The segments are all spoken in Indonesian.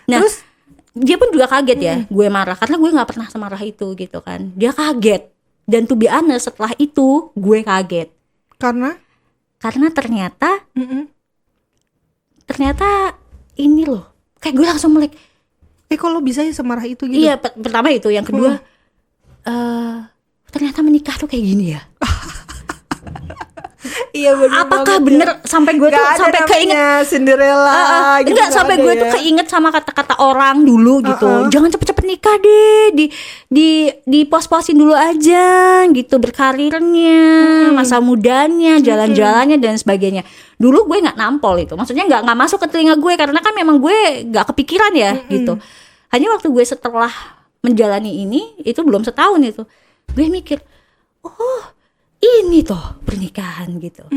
Nah, terus dia pun juga kaget ya, gue marah karena gue nggak pernah semarah itu gitu kan. Dia kaget, dan to be honest setelah itu gue kaget karena ternyata ini loh, kayak gue langsung melek. Kok lo bisa ya semarah itu gitu? Iya, pertama itu, yang kedua ternyata menikah tuh kayak gini ya. Iya benar. Apakah bener sampai gue tuh sampai keinget Cinderella gitu. Enggak, sampai gue tuh keinget sama kata-kata orang dulu gitu. Jangan cepet-cepet nikah deh, di pos-posin dulu aja gitu berkarirnya, masa mudanya, jalan-jalannya dan sebagainya. Dulu gue nggak nampol itu, maksudnya nggak masuk ke telinga gue karena kan memang gue nggak kepikiran ya gitu. Hanya waktu gue setelah menjalani ini, itu belum setahun itu, gue mikir, oh ini toh pernikahan gitu.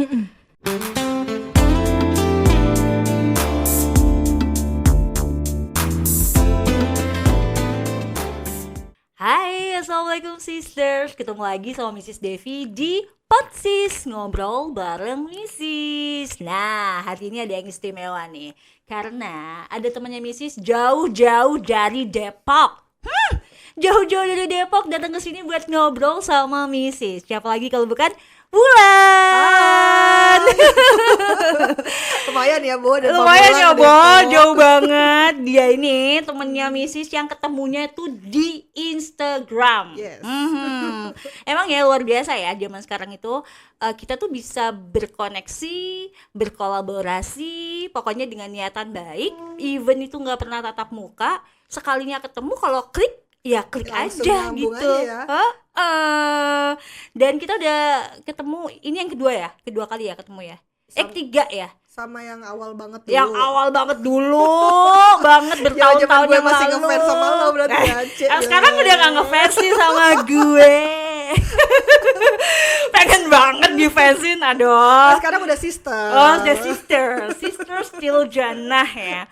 Hai, assalamualaikum sisters. Ketemu lagi sama Mrs. Devi di Potsis, ngobrol bareng Mrs. Nah, hari ini ada yang istimewa nih, karena ada temannya Mrs. jauh-jauh dari Depok. Jauh-jauh dari Depok datang ke sini buat ngobrol sama Mrs. Siapa lagi kalau bukan Wulan. Lumayan ya Bo, jauh banget. Dia ini temennya Mrs. yang ketemunya itu di Instagram. Yes. Emang ya luar biasa ya, zaman sekarang itu kita tuh bisa berkoneksi, berkolaborasi, pokoknya dengan niatan baik. Even itu nggak pernah tatap muka, sekalinya ketemu kalau klik ya klik langsung aja gitu aja ya. Dan kita udah ketemu, ini yang kedua kali ya ketemu ya, ketiga ya, sama yang awal banget dulu. Yang awal banget dulu banget bertahun-tahun yang masih lalu. ngefans sama lo berarti ya. Sekarang udah gak ngefans sih sama gue. Pengen banget difansin, aduh. Sekarang udah sister. Oh, udah sister still Jannah ya.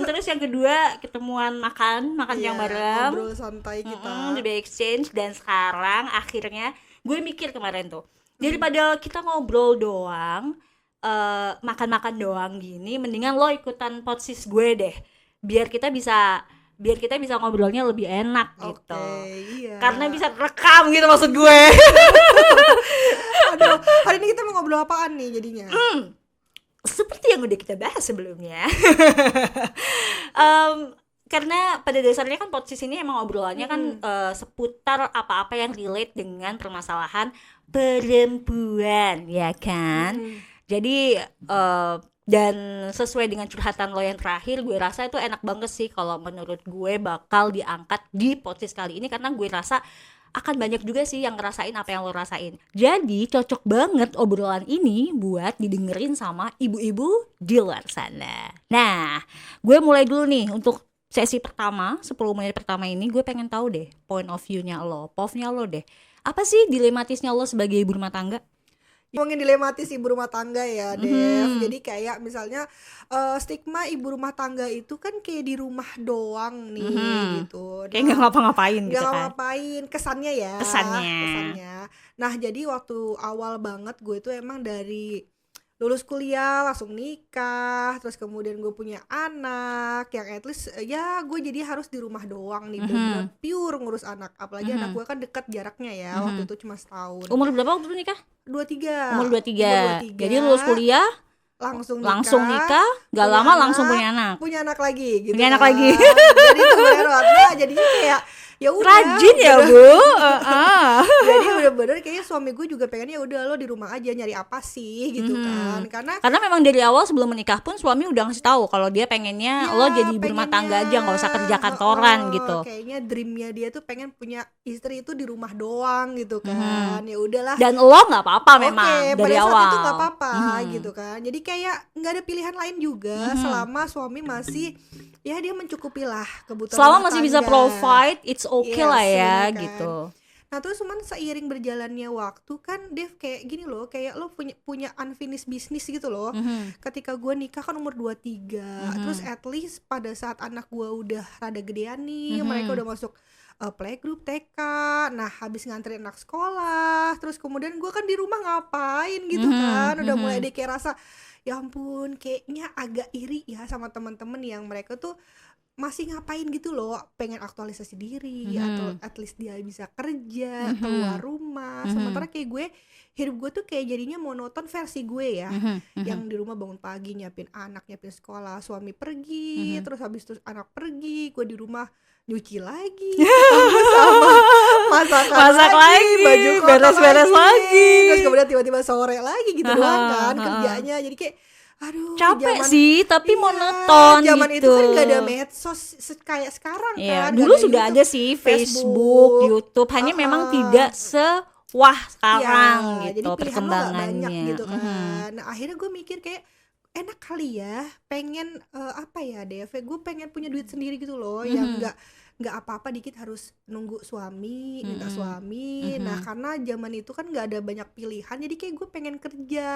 Terus yang kedua ketemuan makan yang bareng, ngobrol santai kita, di exchange. Dan sekarang akhirnya gue mikir kemarin tuh, daripada kita ngobrol doang, makan-makan doang gini, mendingan lo ikutan potsis gue deh, biar kita bisa ngobrolnya lebih enak gitu. Iya. Karena bisa rekam gitu maksud gue. Aduh, hari ini kita mau ngobrol apaan nih jadinya? Seperti yang udah kita bahas sebelumnya. Karena pada dasarnya kan podcast ini emang obrolannya kan seputar apa-apa yang relate dengan permasalahan perempuan, ya kan? Jadi dan sesuai dengan curhatan lo yang terakhir, gue rasa itu enak banget sih kalau menurut gue bakal diangkat di podcast kali ini, karena gue rasa akan banyak juga sih yang ngerasain apa yang lo rasain. Jadi cocok banget obrolan ini buat didengerin sama ibu-ibu di luar sana. Nah, gue mulai dulu nih untuk sesi pertama, 10 menit pertama ini gue pengen tahu deh point of view-nya lo, POV-nya lo deh. Apa sih dilematisnya lo sebagai ibu rumah tangga? Ngomongin dilematis ibu rumah tangga ya, Dev. Jadi kayak misalnya stigma ibu rumah tangga itu kan kayak di rumah doang nih gitu. Kayak nggak ngapa-ngapain gitu kan. Nggak ngapa-ngapain, kesannya ya. Kesannya. Nah jadi waktu awal banget gue tuh emang dari lulus kuliah langsung nikah, terus kemudian gue punya anak yang at least ya gue jadi harus di rumah doang nih, bener-bener pure ngurus anak. Apalagi anak gue kan dekat jaraknya ya, waktu itu cuma setahun. Umur berapa waktu itu nikah? 23. Umur 23. Jadi lulus kuliah langsung nikah, gak lama langsung punya anak lagi gitu. Jadi terlewat. Nah, jadinya kayak ya udah rajin ya Bu. Jadi bener-bener kayaknya suami gue juga pengennya udah lo di rumah aja, nyari apa sih gitu kan. Karena memang dari awal sebelum menikah pun suami udah ngasih tahu kalau dia pengennya lo jadi ibu rumah tangga aja, nggak usah kerja kantoran gitu. Kayaknya dreamnya dia tuh pengen punya istri itu di rumah doang gitu kan. Ya udahlah. Dan lo nggak apa-apa memang dari awal. Pada saat itu nggak apa-apa gitu kan. Jadi kayak nggak ada pilihan lain juga selama suami masih ya dia mencukupi lah kebutuhan selama masih bisa provide, it's okay lah ya kan. gitu. Nah terus cuman seiring berjalannya waktu kan Dev kayak gini loh, kayak lo punya unfinished business gitu loh. Ketika gue nikah kan umur 23, terus at least pada saat anak gue udah rada gedean nih, mereka udah masuk playgroup TK, nah habis nganterin anak sekolah, terus kemudian gue kan di rumah ngapain gitu kan, udah mulai deh kayak rasa ya ampun kayaknya agak iri ya sama teman-teman yang mereka tuh masih ngapain gitu loh, pengen aktualisasi diri atau at least dia bisa kerja, keluar rumah. Sementara kayak gue, hidup gue tuh kayak jadinya monoton versi gue ya, yang di rumah bangun pagi nyiapin anak, nyiapin sekolah, suami pergi, terus habis itu anak pergi, gue di rumah nyuci lagi, ketemu sama masak lagi, baju kotor beres-beres lagi. terus kemudian tiba-tiba sore lagi gitu doang kan kerjanya. Jadi kayak aduh, capek sih, tapi monoton zaman gitu. itu kan gak ada medsos kayak sekarang kan. Dulu Gak ada sudah YouTube, ada sih Facebook, YouTube, hanya memang tidak sewah sekarang gitu jadi pilihan lo gak banyak perkembangannya. gitu kan. Nah akhirnya gue mikir kayak enak kali ya, pengen apa ya Dev, gue pengen punya duit sendiri gitu loh, yang nggak apa-apa dikit harus nunggu suami, minta suami. Nah karena zaman itu kan nggak ada banyak pilihan, jadi kayak gue pengen kerja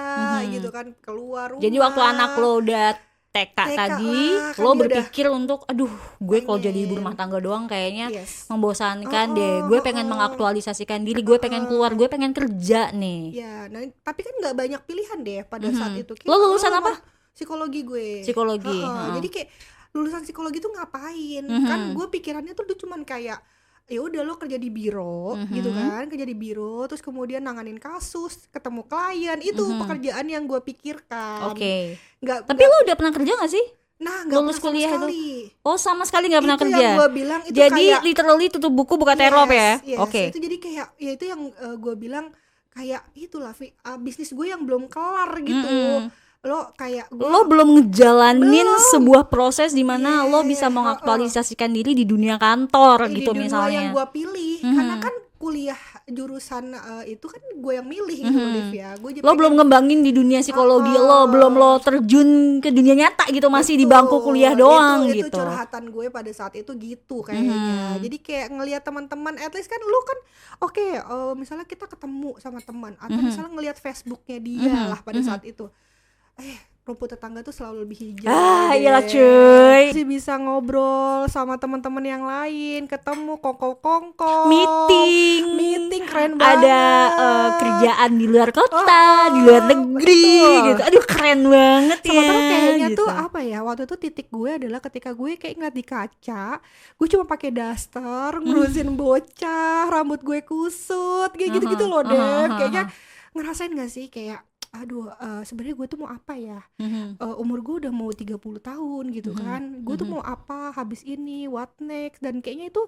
gitu kan, keluar rumah. Jadi waktu anak lo udah TK tadi, lah, kan lo dia berpikir untuk aduh gue kalau jadi ibu rumah tangga doang kayaknya membosankan deh. Gue pengen mengaktualisasikan diri, gue pengen keluar, gue pengen kerja nih. Ya, nah, tapi kan nggak banyak pilihan deh pada saat itu. Lo lulusan apa? Psikologi gue. Psikologi. Jadi kayak lulusan psikologi tuh ngapain? Kan gue pikirannya tuh cuman kayak ya udah lo kerja di biro gitu kan, kerja di biro terus kemudian nanganin kasus, ketemu klien, itu pekerjaan yang gue pikirkan. Oke. Tapi lo udah pernah kerja gak sih? Nah, nggak lulus pernah kuliah sama sekali. Oh sama sekali nggak pernah Itu kerja. yang gue bilang itu jadi kayak, literally tutup buku buka terop ya. Oke. Itu jadi kayak ya itu yang gue bilang kayak itulah bisnis gue yang belum kelar gitu. Lo kayak lo belum ngejalanin sebuah proses di mana lo bisa mengaktualisasikan diri di dunia kantor gitu di misalnya. Yang gue pilih karena kan kuliah jurusan itu kan gue yang milih gitu Liv ya. Lo belum ngembangin di dunia psikologi lo, belum lo terjun ke dunia nyata gitu, masih di bangku kuliah doang gitu. Itu curhatan gue pada saat itu gitu kayaknya. Jadi kayak ngelihat teman-teman, at least kan lo kan misalnya kita ketemu sama teman atau misalnya ngelihat Facebooknya dia lah pada saat itu. Rumput tetangga tuh selalu lebih hijau. Iyalah cuy. Masih bisa ngobrol sama teman-teman yang lain, ketemu kongko-kongko, meeting keren banget. Ada kerjaan di luar kota, di luar negeri gitu. Aduh keren banget ya. Sementara kayaknya gitu. tuh apa ya, waktu itu titik gue adalah ketika gue kayak ngeliat di kaca, gue cuma pakai daster, ngurusin bocah, rambut gue kusut, kayak gitu-gitu loh Dev. Kayaknya ngerasain gak sih kayak aduh sebenarnya gue tuh mau apa ya, umur gue udah mau 30 tahun gitu kan, gue tuh mau apa habis ini, what next, dan kayaknya itu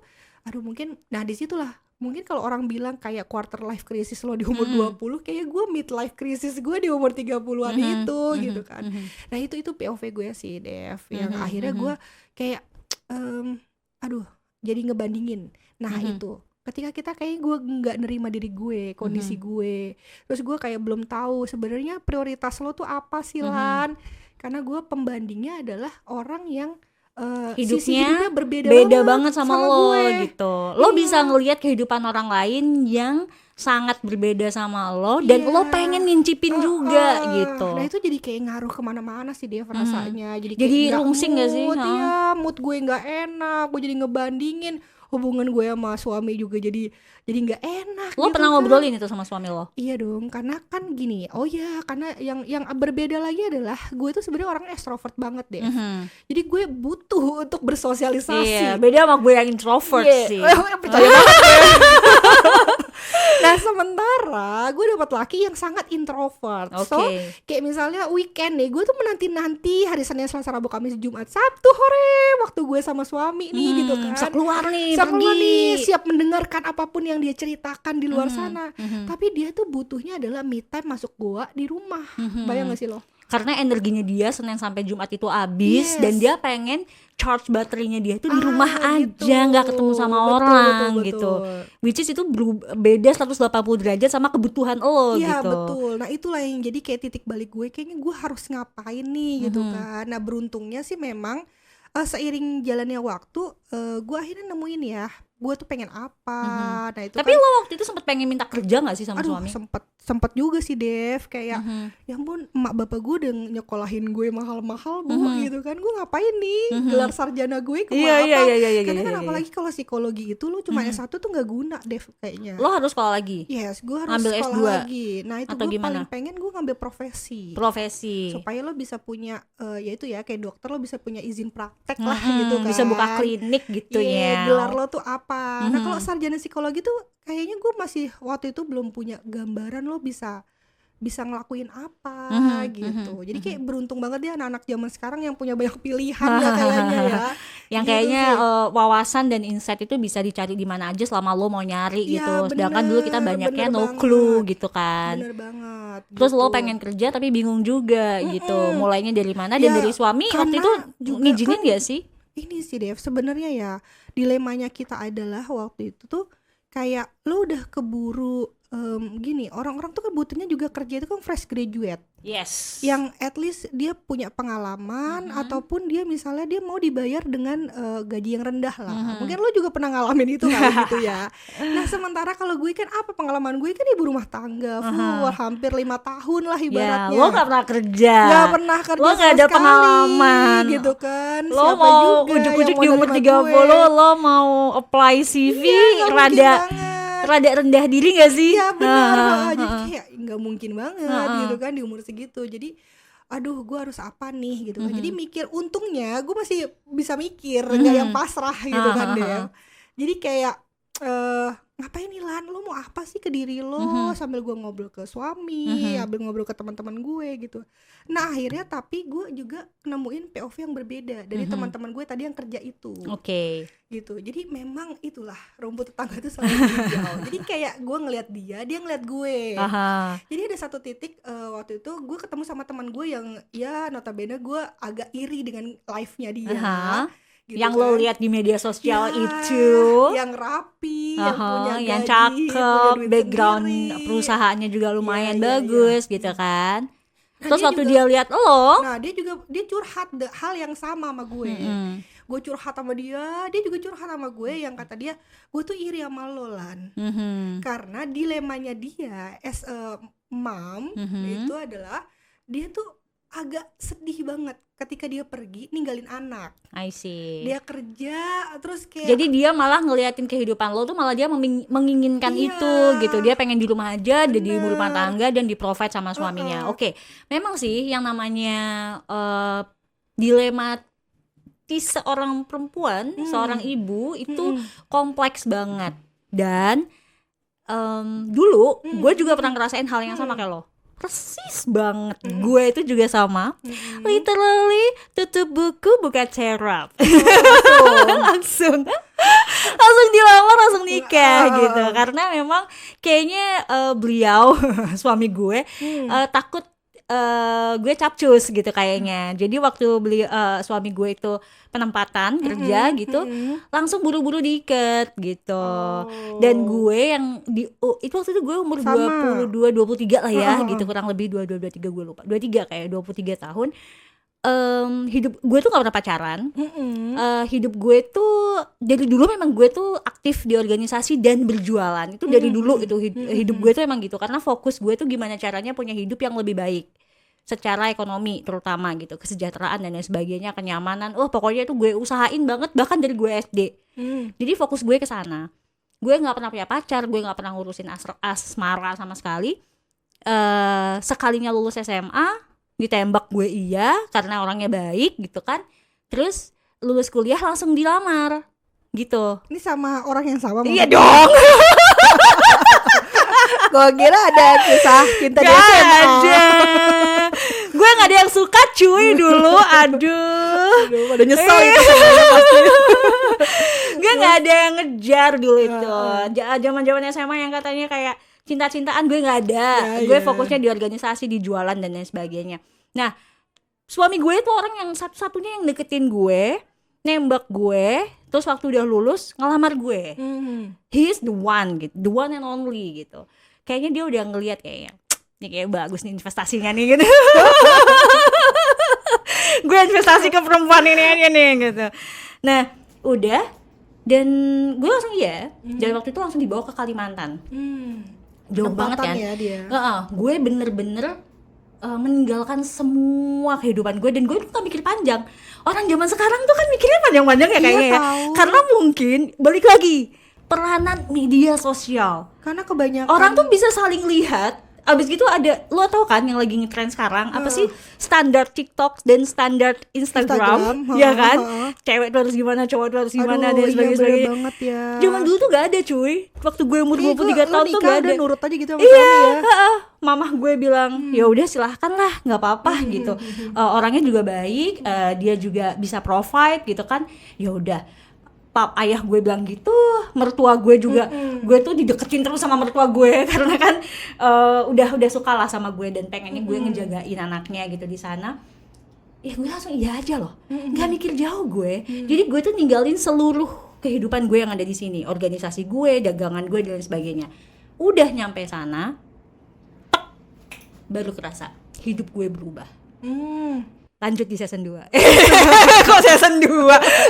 aduh mungkin, nah disitulah mungkin kalau orang bilang kayak quarter life crisis lo di umur 20, kayak gue mid life crisis gue di umur 30-an itu gitu kan. Nah itu POV gue sih Dev, yang akhirnya gue kayak aduh jadi ngebandingin. Nah itu ketika kita kayak gue nggak nerima diri gue, kondisi gue, terus gue kayak belum tahu sebenarnya prioritas lo tuh apa sih Lan, karena gue pembandingnya adalah orang yang hidupnya beda banget sama lo gue. Gitu. Lo bisa ngelihat kehidupan orang lain yang sangat berbeda sama lo dan lo pengen ngincipin juga gitu. Nah itu jadi kayak ngaruh kemana-mana sih dia rasanya. Jadi rungsing gak sih? Mood gue nggak enak, gue jadi ngebandingin. Hubungan gue sama suami juga jadi nggak enak. Lo gitu pernah kan ngobrolin itu sama suami lo? Iya dong, karena kan gini, karena yang berbeda lagi adalah gue tuh sebenarnya orang extrovert banget deh. Jadi gue butuh untuk bersosialisasi. Iya, beda sama gue yang introvert sih. Percaya banget ya. Nah sementara gue dapat laki yang sangat introvert. So kayak misalnya weekend nih, gue tuh menanti-nanti hari Senin, Selasa, Rabu, Kamis, Jumat, Sabtu hore waktu gue sama suami nih gitu kan. Siap keluar nih, siap mendengarkan apapun yang dia ceritakan di luar sana. Tapi dia tuh butuhnya adalah me time masuk gua di rumah. Bayang gak sih lo? Karena energinya dia Senin sampai Jumat itu habis, dan dia pengen charge baterainya dia tuh di rumah aja, nggak ketemu sama orang gitu. Which is itu beda 180 derajat sama kebutuhan lo gitu. Iya betul. Nah itulah yang jadi kayak titik balik gue, kayaknya gue harus ngapain nih gitu kan. Nah beruntungnya sih memang seiring jalannya waktu gue akhirnya nemuin ya, gue tuh pengen apa. Nah itu Tapi kan, lo waktu itu sempat pengen minta kerja nggak sih sama aduh suami? sempet juga sih Dev, kayak ya ampun emak bapak gue udah nyekolahin gue mahal-mahal bu gitu kan, gue ngapain nih gelar sarjana gue kemana karena kan apalagi kalau psikologi itu lo cuma S1 tuh nggak guna Dev kayaknya. Lo harus sekolah lagi? Yes, gue harus Ambil sekolah S2 lagi. Nah itu atau gue gimana? paling pengen gue ngambil profesi supaya lo bisa punya ya itu ya kayak dokter lo bisa punya izin praktek lah gitu kan, bisa buka klinik gitu ya. Gelar lo tuh apa. Nah kalau sarjana psikologi tuh kayaknya gue masih waktu itu belum punya gambaran lo bisa ngelakuin apa gitu. Jadi kayak beruntung banget ya anak-anak zaman sekarang yang punya banyak pilihan ya kayaknya ya. Yang gitu kayaknya wawasan dan insight itu bisa dicari di mana aja selama lo mau nyari gitu. Sedangkan dulu kita banyaknya no clue gitu kan. Bener banget. Terus gitu. lo pengen kerja tapi bingung juga gitu. Mulainya dari mana dan dari suami waktu itu ngizinin gak sih? Ini sih Dev, sebenarnya ya dilemanya kita adalah waktu itu tuh kayak lo udah keburu gini, orang-orang tuh kan butuhnya juga kerja itu kan fresh graduate. Yes. Yang at least dia punya pengalaman ataupun dia misalnya dia mau dibayar dengan gaji yang rendah lah. Mungkin lo juga pernah ngalamin itu kali gitu ya. Nah sementara kalau gue kan apa pengalaman gue kan ibu rumah tangga full hampir 5 tahun lah ibaratnya. Ya, lo gak pernah kerja. Gak pernah kerja lo gak ada pengalaman gitu kan. Lo siapa mau juga ujuk-ujuk yang di mau umur nerima 30 gue. lo mau apply CV rada rendah diri gak sih? Iya benar. Jadi kayak nggak mungkin banget gitu kan di umur segitu. Jadi aduh gue harus apa nih gitu kan. Jadi mikir, untungnya gue masih bisa mikir nggak yang pasrah gitu kan Dev. Jadi kayak ngapain nih Lan, lo mau apa sih ke diri lo, sambil gue ngobrol ke suami, sambil ngobrol ke teman-teman gue gitu. Nah akhirnya tapi gue juga nemuin POV yang berbeda dari teman-teman gue tadi yang kerja itu. Oke. Gitu. Jadi memang itulah rumput tetangga itu selalu hijau. Jadi kayak gue ngeliat dia ngeliat gue. Jadi ada satu titik waktu itu gue ketemu sama teman gue yang ya notabene gue agak iri dengan live-nya dia. Gitu yang kan. lo lihat di media sosial Ya, itu yang rapi, yang punya gaji, yang punya cakep, duit background sendiri. Perusahaannya juga lumayan Iya, bagus gitu kan. Nah, Terus waktu juga, dia lihat lo, nah dia curhat hal yang sama gue. Gue curhat sama dia juga curhat sama gue yang kata dia, gue tuh iri sama lo Lan. Karena dilemanya dia as a mom itu adalah dia tuh agak sedih banget ketika dia pergi ninggalin anak. I see. Dia kerja terus kayak jadi dia malah ngeliatin kehidupan lo tuh malah dia menginginkan itu gitu. Dia pengen di rumah aja, di rumah tangga dan di provide sama suaminya. Oke. Memang sih yang namanya dilematis seorang perempuan, seorang ibu itu kompleks banget. Dan dulu gue juga pernah ngerasain hal yang sama kayak lo. Persis banget. Gue itu juga sama. Literally tutup buku buka cerap. langsung dilamar, langsung nikah gitu. Karena memang kayaknya beliau suami gue takut gue capcus gitu kayaknya. Jadi waktu suami gue itu penempatan kerja gitu, langsung buru-buru diikat gitu. Dan gue yang itu waktu itu gue umur 22 23 lah ya gitu, kurang lebih 22 23 gue lupa. 23 kayak 23 tahun. Hidup gue tuh gak pernah pacaran. Hidup gue tuh dari dulu memang gue tuh aktif di organisasi dan berjualan. Itu dari dulu itu hidup gue tuh emang gitu. Karena fokus gue tuh gimana caranya punya hidup yang lebih baik secara ekonomi terutama gitu, kesejahteraan dan lain sebagainya, kenyamanan. Pokoknya itu gue usahain banget bahkan dari gue SD. Jadi fokus gue ke sana. Gue nggak pernah punya pacar, gue nggak pernah ngurusin asmara sama sekali. Sekalinya lulus SMA ditembak gue karena orangnya baik gitu kan. Terus lulus kuliah langsung dilamar gitu. Ini sama orang yang sama? Iya dong. Gue kira ada kisah cinta di SMA. Gue gak ada yang suka cuy dulu. Aduh pada nyesel itu pasti. Gue gak ada yang ngejar dulu itu. Zaman-zaman SMA yang katanya kayak cinta-cintaan, gue gak ada. Gue fokusnya di organisasi, di jualan dan lain sebagainya. Nah suami gue tuh orang yang satu-satunya yang deketin gue, nembak gue, terus waktu udah lulus ngelamar gue. He's the one gitu, the one and only gitu. Kayaknya dia udah ngelihat kayaknya, ini kayak bagus nih investasinya nih gitu. Gue investasi ke perempuan ini aja nih gitu. Nah udah Dan gue langsung dan waktu itu langsung dibawa ke Kalimantan. Jauh banget kan ya dia. Gue bener-bener meninggalkan semua kehidupan gue, dan gue tuh gak mikir panjang. Orang zaman sekarang tuh kan mikirnya panjang-panjang ya kayaknya ya. Karena mungkin balik lagi peranan media sosial. Karena kebanyakan orang tuh bisa saling lihat. Abis gitu ada, lo tau kan yang lagi ngetrend sekarang apa sih, standar TikTok dan standar Instagram. Ya kan, cewek tuh harus gimana, cowok tuh harus gimana, dan sebagainya. Banget ya. Zaman dulu tuh gak ada cuy. Waktu gue umur 23 tahun tuh gak ada. Nurut aja gitu sama suami ya. Mamah gue bilang ya udah silahkan lah, nggak apa-apa gitu. Orangnya juga baik, dia juga bisa provide gitu kan. Ya udah, ayah gue bilang gitu, mertua gue juga, gue tuh dideketin terus sama mertua gue karena kan udah suka lah sama gue dan pengennya gue ngejagain anaknya gitu di sana. Ya gue langsung iya aja loh, nggak mikir jauh gue. Jadi gue tuh ninggalin seluruh kehidupan gue yang ada di sini, organisasi gue, dagangan gue dan sebagainya. Udah nyampe sana, baru kerasa hidup gue berubah. Lanjut di season 2. Kok season 2?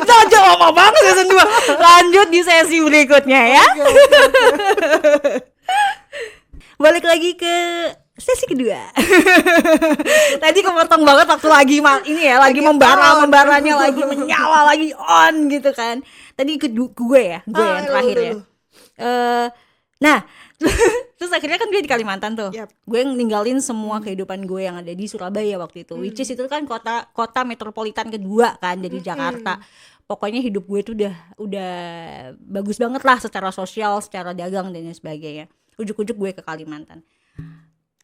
Jangan lama banget season 2. Lanjut di sesi berikutnya ya. Balik lagi ke sesi kedua. Tadi kepotong banget waktu lagi lagi membaranya lagi menyala, lagi on gitu kan. Tadi gue yang terakhir ya. Nah, terus akhirnya kan gue di Kalimantan tuh. Gue ninggalin semua kehidupan gue yang ada di Surabaya waktu itu. Which is itu kan kota metropolitan kedua kan dari Jakarta. Pokoknya hidup gue tuh udah bagus banget lah secara sosial, secara dagang dan sebagainya. Ujuk-ujuk gue ke Kalimantan.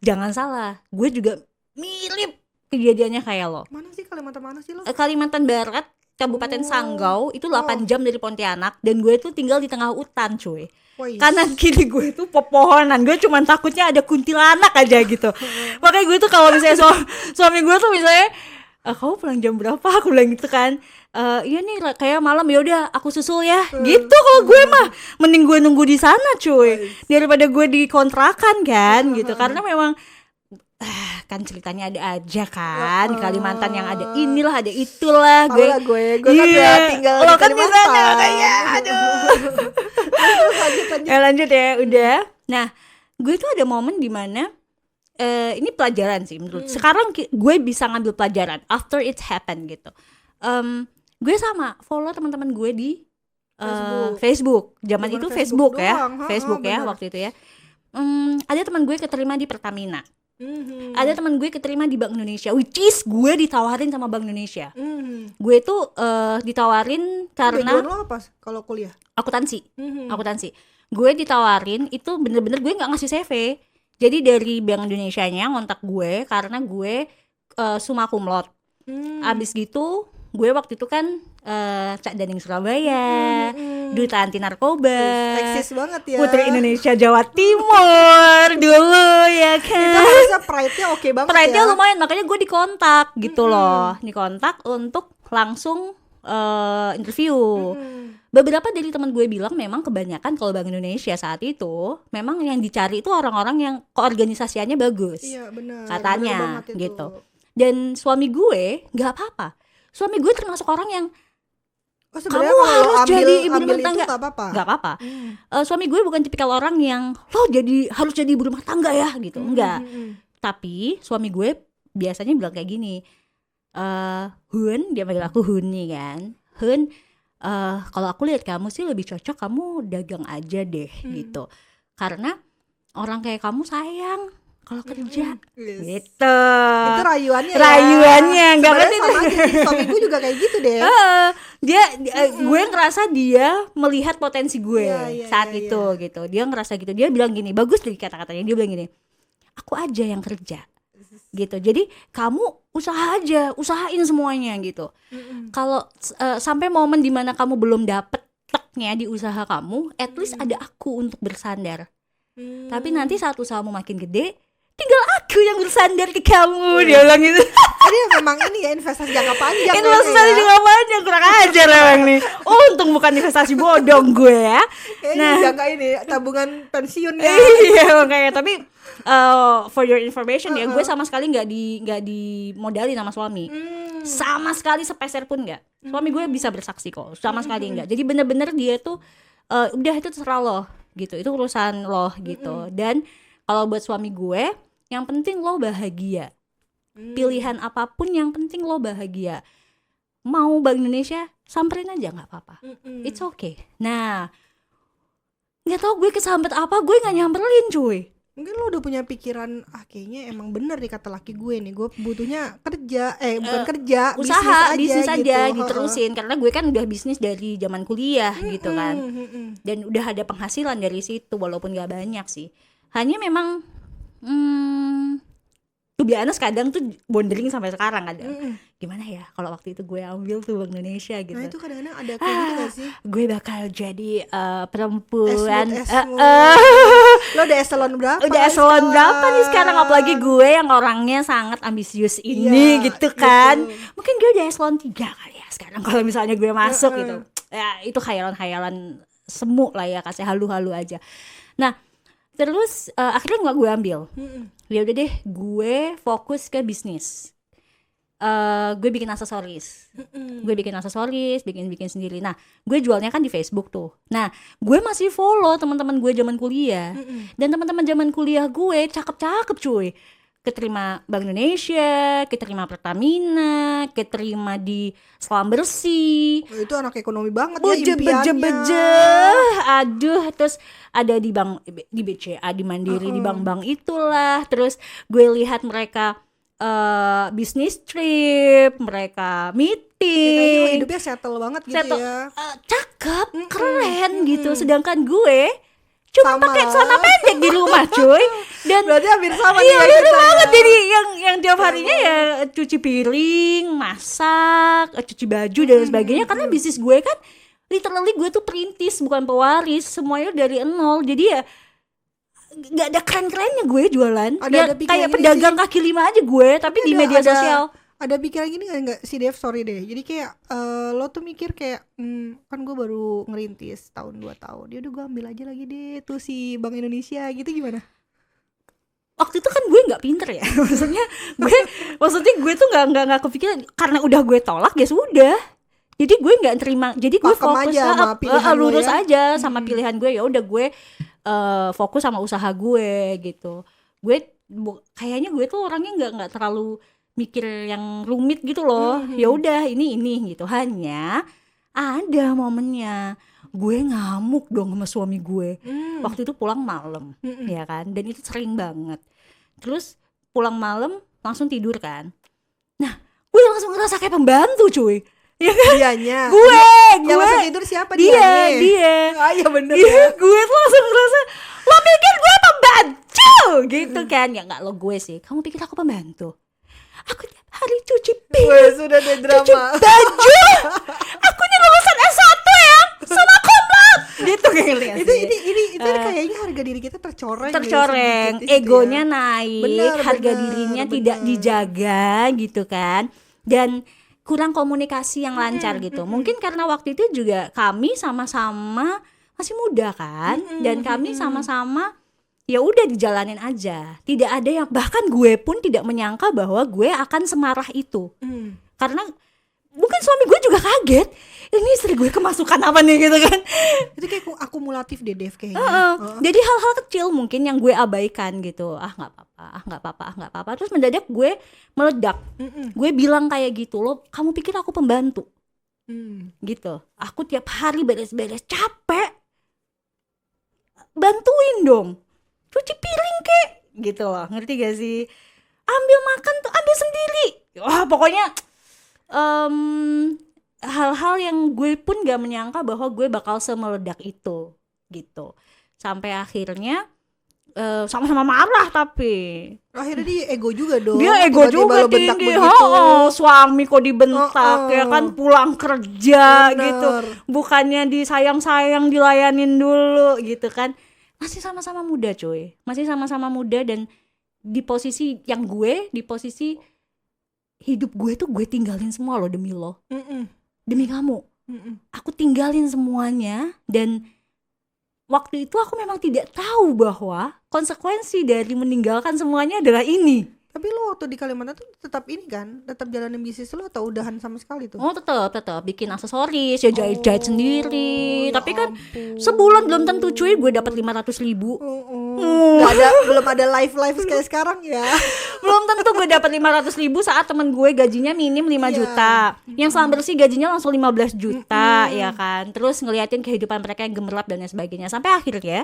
Jangan salah, gue juga mirip kejadiannya kayak lo. Mana sih Kalimantan, mana sih lo? Kalimantan Barat, Kabupaten Sanggau, itu 8 jam dari Pontianak, dan gue tuh tinggal di tengah hutan cuy. Kanan kiri gue tuh pepohonan, gue cuman takutnya ada kuntilanak aja gitu. Makanya gue tuh kalau misalnya suami gue tuh misalnya, kamu pulang jam berapa? Aku bilang gitu kan. Iya nih kayak malam, ya udah aku susul ya. Gitu kalau gue mah mending gue nunggu di sana cuy daripada gue di kontrakan kan gitu. Karena memang kan ceritanya ada aja kan di Kalimantan, yang ada inilah ada itulah. Gue kan udah tinggal lo kan di sana kayak aduh. Lanjut ya udah. Nah gue tuh ada momen dimana ini pelajaran sih menurut sekarang gue bisa ngambil pelajaran after it happen gitu. Gue sama follow teman-teman gue di Facebook. Zaman itu Facebook ya, Facebook ya waktu itu ya. Ada teman gue keterima di Pertamina. Ada teman gue keterima di Bank Indonesia, which is gue ditawarin sama Bank Indonesia. Gue tuh ditawarin karena background lo apa kalau kuliah? Akuntansi. Gue ditawarin itu bener-bener gue nggak ngasih CV. Jadi dari Bank Indonesianya ngontak gue karena gue summa cum laude. Abis gitu gue waktu itu kan Cak Daning Surabaya, Duta Anti Narkoba, eksis banget ya, Putri Indonesia Jawa Timur dulu ya kan. Itu harusnya pride-nya oke banget. Pride-nya lumayan, makanya gue dikontak gitu loh, dikontak untuk langsung interview. Beberapa dari teman gue bilang memang kebanyakan kalau Bank Indonesia saat itu memang yang dicari itu orang-orang yang keorganisasiannya bagus. Iya benar. Katanya gitu. Dan suami gue nggak apa-apa. Suami gue termasuk orang yang kamu harus jadi ibu rumah tangga. Nggak apa-apa. Suami gue bukan tipikal orang yang lo harus jadi ibu rumah tangga ya gitu. Enggak. Tapi suami gue biasanya bilang kayak gini. Hun, dia panggil aku Hun nih kan. Hun, kalau aku lihat kamu sih lebih cocok kamu dagang aja deh gitu. Karena orang kayak kamu sayang kalau kerja gitu. Itu rayuannya nggak sebenarnya sama aja sih, suamiku juga kayak gitu deh. Gue ngerasa dia melihat potensi gue saat itu gitu. Dia ngerasa gitu, dia bilang gini, bagus dari kata-katanya, dia bilang gini, aku aja yang kerja gitu, jadi kamu usahain semuanya gitu. Kalau sampai momen dimana kamu belum dapet teknya di usaha kamu, at least ada aku untuk bersandar. Tapi nanti saat usahamu makin gede, tinggal aku yang bersandar ke kamu. Dia bilang gitu. Jadi memang ini ya investasi jangka panjang. Investasi jangka panjang, kurang ajar emang nih. Untung bukan investasi bodong gue ya. Nah, jangka ini tabungan pensiun ya. Iya makanya. Tapi for your information ya, gue sama sekali nggak dimodali sama suami. Sama sekali sepeser pun nggak. Suami gue bisa bersaksi kok. Sama sekali nggak. Jadi bener-bener dia tuh udah itu terserah lo gitu. Itu urusan lo gitu. Dan kalau buat suami gue, yang penting lo bahagia. Pilihan apapun yang penting lo bahagia. Mau Bank Indonesia, samperin aja nggak apa-apa. It's okay. Nah, nggak tahu gue kesambet apa, gue nggak nyamperin cuy. Mungkin lo udah punya pikiran, kayaknya emang bener nih kata laki gue nih, gue butuhnya kerja, bukan kerja, usaha, bisnis aja gitu. Diterusin. Karena gue kan udah bisnis dari zaman kuliah gitu kan. Dan udah ada penghasilan dari situ, walaupun nggak banyak sih. Hanya memang to be honest kadang tuh bondering sampai sekarang kadang. Gimana ya kalau waktu itu gue ambil tuh Bank Indonesia gitu. Nah itu kadang-kadang ada kayak gitu gak sih? Gue bakal jadi perempuan. Lo udah eselon berapa? Udah eselon berapa nih sekarang? Apalagi gue yang orangnya sangat ambisius ini gitu kan. Gitu. Mungkin gue udah eselon 3 kali ya sekarang kalau misalnya gue masuk gitu. Ya itu khayalan-khayalan semu lah ya, kasih halu-halu aja. Nah terus akhirnya nggak gue ambil. Ya udah deh, gue fokus ke bisnis. Gue bikin aksesoris. Bikin sendiri. Nah, gue jualnya kan di Facebook tuh. Nah, gue masih follow teman-teman gue zaman kuliah. Dan teman-teman zaman kuliah gue cakep-cakep cuy. Keterima Bank Indonesia, keterima Pertamina, keterima di Selam Bersih. Itu anak ekonomi banget ya impiannya. Aduh, terus ada di bank, di BCA, di Mandiri, di bank-bank itulah. Terus gue lihat mereka bisnis trip, mereka meeting. Hidupnya settle banget gitu ya. Cakep, keren gitu. Sedangkan gue cuma pakai celana pendek di rumah cuy. Dan berarti hampir sama. Iya hampir banget. Jadi yang tiap harinya ya cuci piring, masak, cuci baju dan sebagainya. Karena bisnis gue kan literally gue tuh perintis, bukan pewaris. Semuanya dari nol. Jadi ya gak ada keren-kerennya gue jualan. Ada kayak pedagang kaki lima aja gue. Tapi di media sosial. Ada pikiran gini gak sih Dev? Sorry deh. Jadi kayak lo tuh mikir kayak kan gue baru ngerintis tahun 2 tahun. Ya udah gue ambil aja lagi deh tuh si Bank Indonesia gitu, gimana? Waktu itu kan gue nggak pinter ya. maksudnya gue tuh nggak kepikiran, karena udah gue tolak ya sudah. Jadi gue nggak terima. Jadi gue fokus aja sama lurus ya? aja sama pilihan gue. Ya udah gue fokus sama usaha gue gitu. Gue kayaknya gue tuh orangnya nggak terlalu mikir yang rumit gitu loh. Ya udah ini gitu. Hanya ada momennya gue ngamuk dong sama suami gue. Waktu itu pulang malam, ya kan. Dan itu sering banget. Terus pulang malam langsung tidur kan. Nah, gue langsung ngerasa kayak pembantu cuy. Ya kan? Dianya. Gue yang langsung tidur siapa? Dia. Iya bener ya. Gue tuh langsung ngerasa, lo pikir gue pembantu gitu kan. Ya enggak, lo gue sih. Kamu pikir aku pembantu? Aku tiap hari cuci piring, sudah ada drama. cuci baju. Aku ini lulusan S1 ya, sama komplot. Gitu kayaknya sih. Itu kayaknya harga diri kita tercoreng. Egonya naik, harga dirinya tidak dijaga gitu kan. Dan kurang komunikasi yang lancar gitu. Mungkin karena waktu itu juga kami sama-sama masih muda kan. Dan kami sama-sama ya udah dijalanin aja. Tidak ada yang, bahkan gue pun tidak menyangka bahwa gue akan semarah itu. Karena mungkin suami gue juga kaget. Ini istri gue kemasukan apa nih gitu kan. Itu kayak akumulatif deh Dev kayaknya. Jadi hal-hal kecil mungkin yang gue abaikan gitu. Nggak apa-apa. Terus mendadak gue meledak. Gue bilang kayak gitu, lo kamu pikir aku pembantu? Gitu. Aku tiap hari beres-beres capek. Bantuin dong. Cuci piring kek gitu loh, ngerti gak sih? Ambil makan tuh ambil sendiri. Wah pokoknya hal-hal yang gue pun gak menyangka bahwa gue bakal semeledak itu gitu. Sampai akhirnya sama-sama marah, tapi akhirnya dia ego juga dong. Dia ego juga tinggi. Suami kok dibentak ya kan, pulang kerja. Bener. Gitu. Bukannya disayang-sayang, dilayanin dulu gitu kan. Masih sama-sama muda cuy. Masih sama-sama muda dan di posisi yang gue, di posisi hidup gue tuh gue tinggalin semua loh demi lo, demi kamu. Aku tinggalin semuanya, dan waktu itu aku memang tidak tahu bahwa konsekuensi dari meninggalkan semuanya adalah ini. Tapi lo waktu di Kalimantan tuh tetap ini kan, tetap jalanin bisnis lo atau udahan sama sekali tuh? Oh tetap bikin aksesoris, ya jahit sendiri. Ya Tapi kan ampun. sebulan belum tentu cuy gue dapat 500.000. Belum ada live kayak sekarang ya. Belum tentu gue dapat 500.000 saat temen gue gajinya minim 5 juta. Yang selang bersih gajinya langsung 15 juta, ya kan. Terus ngeliatin kehidupan mereka yang gemerlap dan lain sebagainya. Sampai akhirnya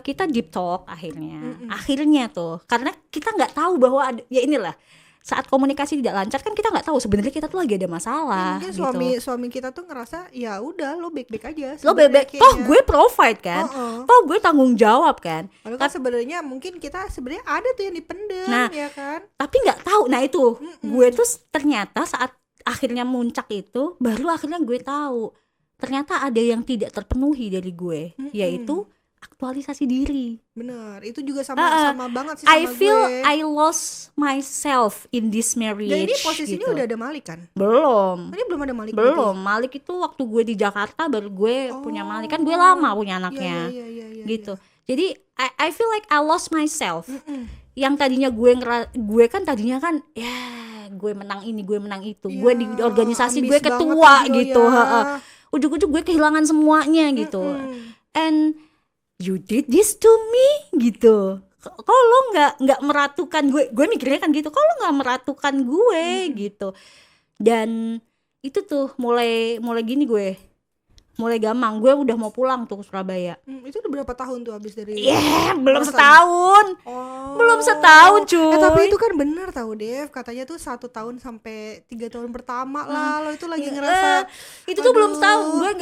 kita deep talk akhirnya tuh, karena kita nggak tahu bahwa ada, ya inilah saat komunikasi tidak lancar kan kita nggak tahu sebenarnya kita tuh lagi ada masalah. Mungkin gitu. suami kita tuh ngerasa ya udah lo baik-baik aja. Lo bebek, toh gue provide kan, toh gue tanggung jawab kan. Lalu kan sebenarnya mungkin kita sebenarnya ada tuh yang dipendem, ya kan. Tapi nggak tahu. Nah itu gue tuh ternyata saat akhirnya muncak itu baru akhirnya gue tahu ternyata ada yang tidak terpenuhi dari gue, yaitu aktualisasi diri. Bener, itu juga sama banget sih sama I feel gue. I lost myself in this marriage. Dan ini posisinya gitu. udah ada Malik kan? Belum. Ini belum ada Malik. Belum. Malik itu waktu gue di Jakarta baru gue punya Malik, kan gue lama punya anaknya. Iya, gitu. Jadi I feel like I lost myself. Yang tadinya gue kan tadinya kan ya gue menang ini, gue menang itu. Gue di organisasi gue ketua gitu. Ya. Ujung-ujung gue kehilangan semuanya gitu. And you did this to me gitu. Kalau lo nggak meratukan gue mikirnya kan gitu. Kalau lo nggak meratukan gue gitu. Dan itu tuh mulai gini gue. Mulai gampang, gue udah mau pulang tuh ke Surabaya. Itu udah berapa tahun tuh habis dari? Belum setahun. Belum setahun cuy. Tapi itu kan bener tau Dev, katanya tuh 1 tahun sampai 3 tahun pertama lah lo itu lagi ngerasa. Itu tuh belum setahun.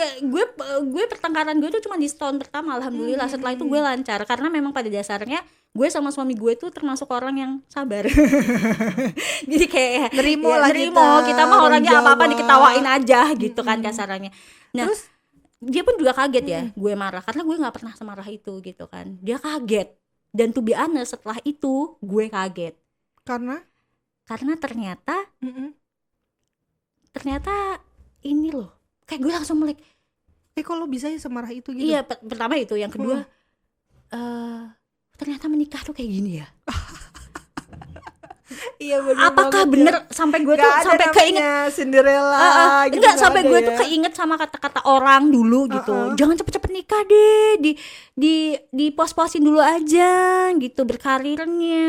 Gue pertengkaran gue tuh cuma di setahun pertama, alhamdulillah. Setelah itu gue lancar karena memang pada dasarnya gue sama suami gue tuh termasuk orang yang sabar. Jadi kayak nerimo kita mah orangnya apa-apa diketawain aja gitu kan kasarannya. Nah, terus dia pun juga kaget ya gue marah karena gue nggak pernah semarah itu gitu kan. Dia kaget, dan to be honest setelah itu gue kaget karena ternyata ini loh, kayak gue langsung melek, kok lo bisa ya semarah itu gitu. Iya, pertama itu, yang kedua ternyata menikah tuh kayak gini ya. Iya bener. Apakah bener ya? Sampai gue tuh sampai keinget Cinderella gitu. Enggak, sampai gue tuh keinget sama kata-kata orang dulu gitu. Jangan cepet-cepet nikah deh, di pos-posin dulu aja gitu, berkarirnya,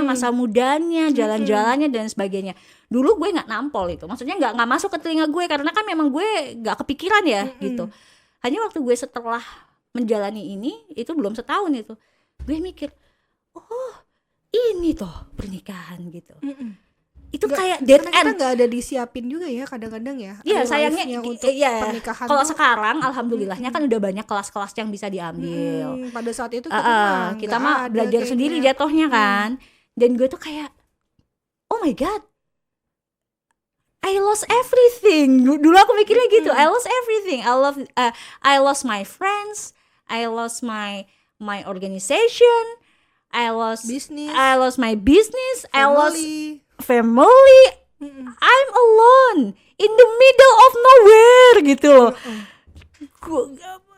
masa mudanya, jalan-jalannya dan sebagainya. Dulu gue nggak nampol itu, maksudnya nggak masuk ke telinga gue karena kan memang gue nggak kepikiran ya gitu. Hanya waktu gue setelah menjalani ini, itu belum setahun itu, gue mikir, oh ini toh pernikahan gitu. Itu kayak dead end. Kita nggak ada disiapin juga ya kadang-kadang ya. Iya sayangnya untuk pernikahan. Kalau sekarang alhamdulillahnya kan udah banyak kelas-kelas yang bisa diambil. Pada saat itu kita mah belajar sendiri jatuhnya kan. Dan gue tuh kayak, oh my god, I lost everything. Dulu aku mikirnya gitu, I lost everything. I lost my friends, I lost my organization, I lost my business, family. I lost family. I'm alone in the middle of nowhere gitu loh.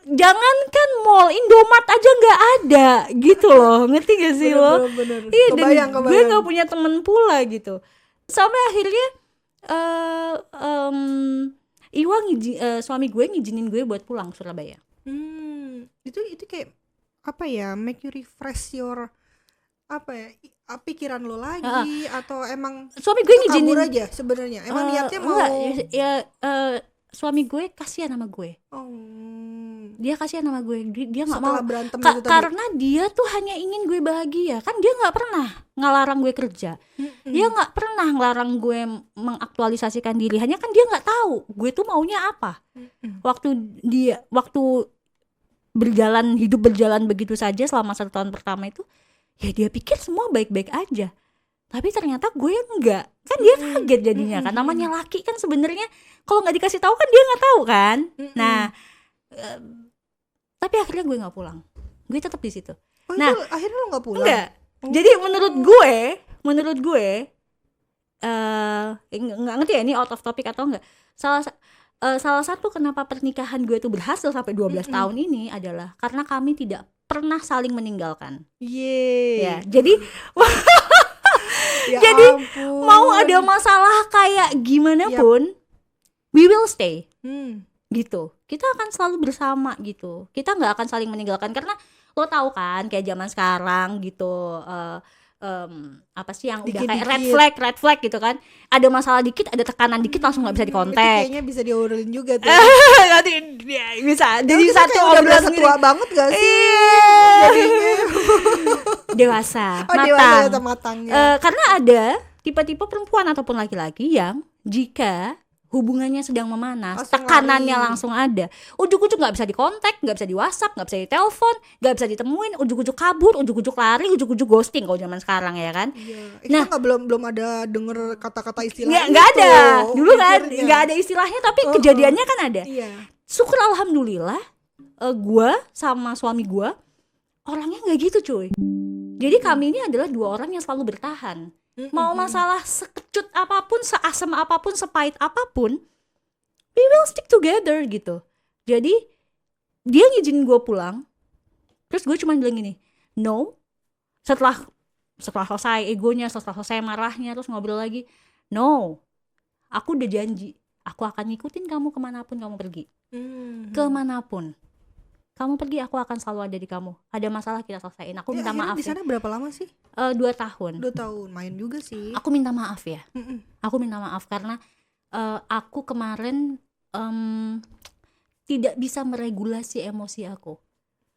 Jangankan mall, Indomaret aja nggak ada gitu loh, ngerti gak sih lo? Iya, dan gue nggak punya temen pula gitu. Sampai akhirnya Iwa suami gue ngizinin gue buat pulang Surabaya. Itu kayak apa ya, make you refresh your pikiran lo lagi atau emang suami gue ngizinin aja sebenarnya emang niatnya mau suami gue kasihan sama gue. Dia kasihan sama gue, dia nggak mau berantem karena dia tuh hanya ingin gue bahagia. Kan dia nggak pernah ngelarang gue kerja, dia nggak pernah ngelarang gue mengaktualisasikan diri. Hanya kan dia nggak tahu gue tuh maunya apa. Waktu hidup berjalan begitu saja selama 1 tahun pertama itu, ya dia pikir semua baik-baik aja, tapi ternyata gue enggak. Kan dia kaget jadinya kan, namanya laki kan sebenarnya kalau nggak dikasih tahu kan dia nggak tahu kan. Nah tapi akhirnya gue nggak pulang, gue tetap di situ. Nah akhirnya lo nggak pulang? Enggak, Jadi menurut gue nggak ngerti ya ini out of topic atau enggak. Salah satu kenapa pernikahan gue itu berhasil sampai 12 tahun ini adalah karena kami tidak pernah saling meninggalkan. Ya, jadi Ya jadi ampun. mau ada masalah kayak gimana pun, we will stay. Gitu. Kita akan selalu bersama gitu. Kita nggak akan saling meninggalkan karena lo tahu kan kayak zaman sekarang gitu. Apa sih yang udah kayak red flag gitu kan, ada masalah dikit, ada tekanan dikit langsung nggak bisa dikontak. Kayaknya bisa diobrolin juga tuh. Nanti bisa jadi satu obrolan tua banget gak sih? Dewasa, matang. Karena ada tipe-tipe perempuan ataupun laki-laki yang jika hubungannya sedang memanas, tekanannya langsung ada, ujuk-ujuk nggak bisa dikontak, nggak bisa di WhatsApp, nggak bisa ditelepon, nggak bisa ditemuin, ujuk-ujuk kabur, ujuk-ujuk lari, ujuk-ujuk ghosting kalau zaman sekarang ya kan. Nah, kita belum ada denger kata-kata istilahnya. Nggak ada, dulu nggak ada istilahnya, tapi kejadiannya kan ada. Syukur alhamdulillah, gue sama suami gue orangnya nggak gitu cuy. Jadi kami ini adalah dua orang yang selalu bertahan. Mau masalah sekecut apapun, seasam apapun, sepahit apapun, we will stick together gitu. Jadi dia ngizinin gue pulang, terus gue cuma bilang gini, no. Setelah selesai egonya, setelah selesai marahnya, terus ngobrol lagi, no, aku udah janji, aku akan ngikutin kamu kemanapun kamu pergi. Kemanapun kamu pergi, aku akan selalu ada di kamu. Ada masalah kita selesaiin. Aku minta maaf. Di sana berapa lama sih? 2 tahun. 2 tahun, main juga sih. Aku minta maaf ya. Aku minta maaf karena aku kemarin tidak bisa meregulasi emosi aku.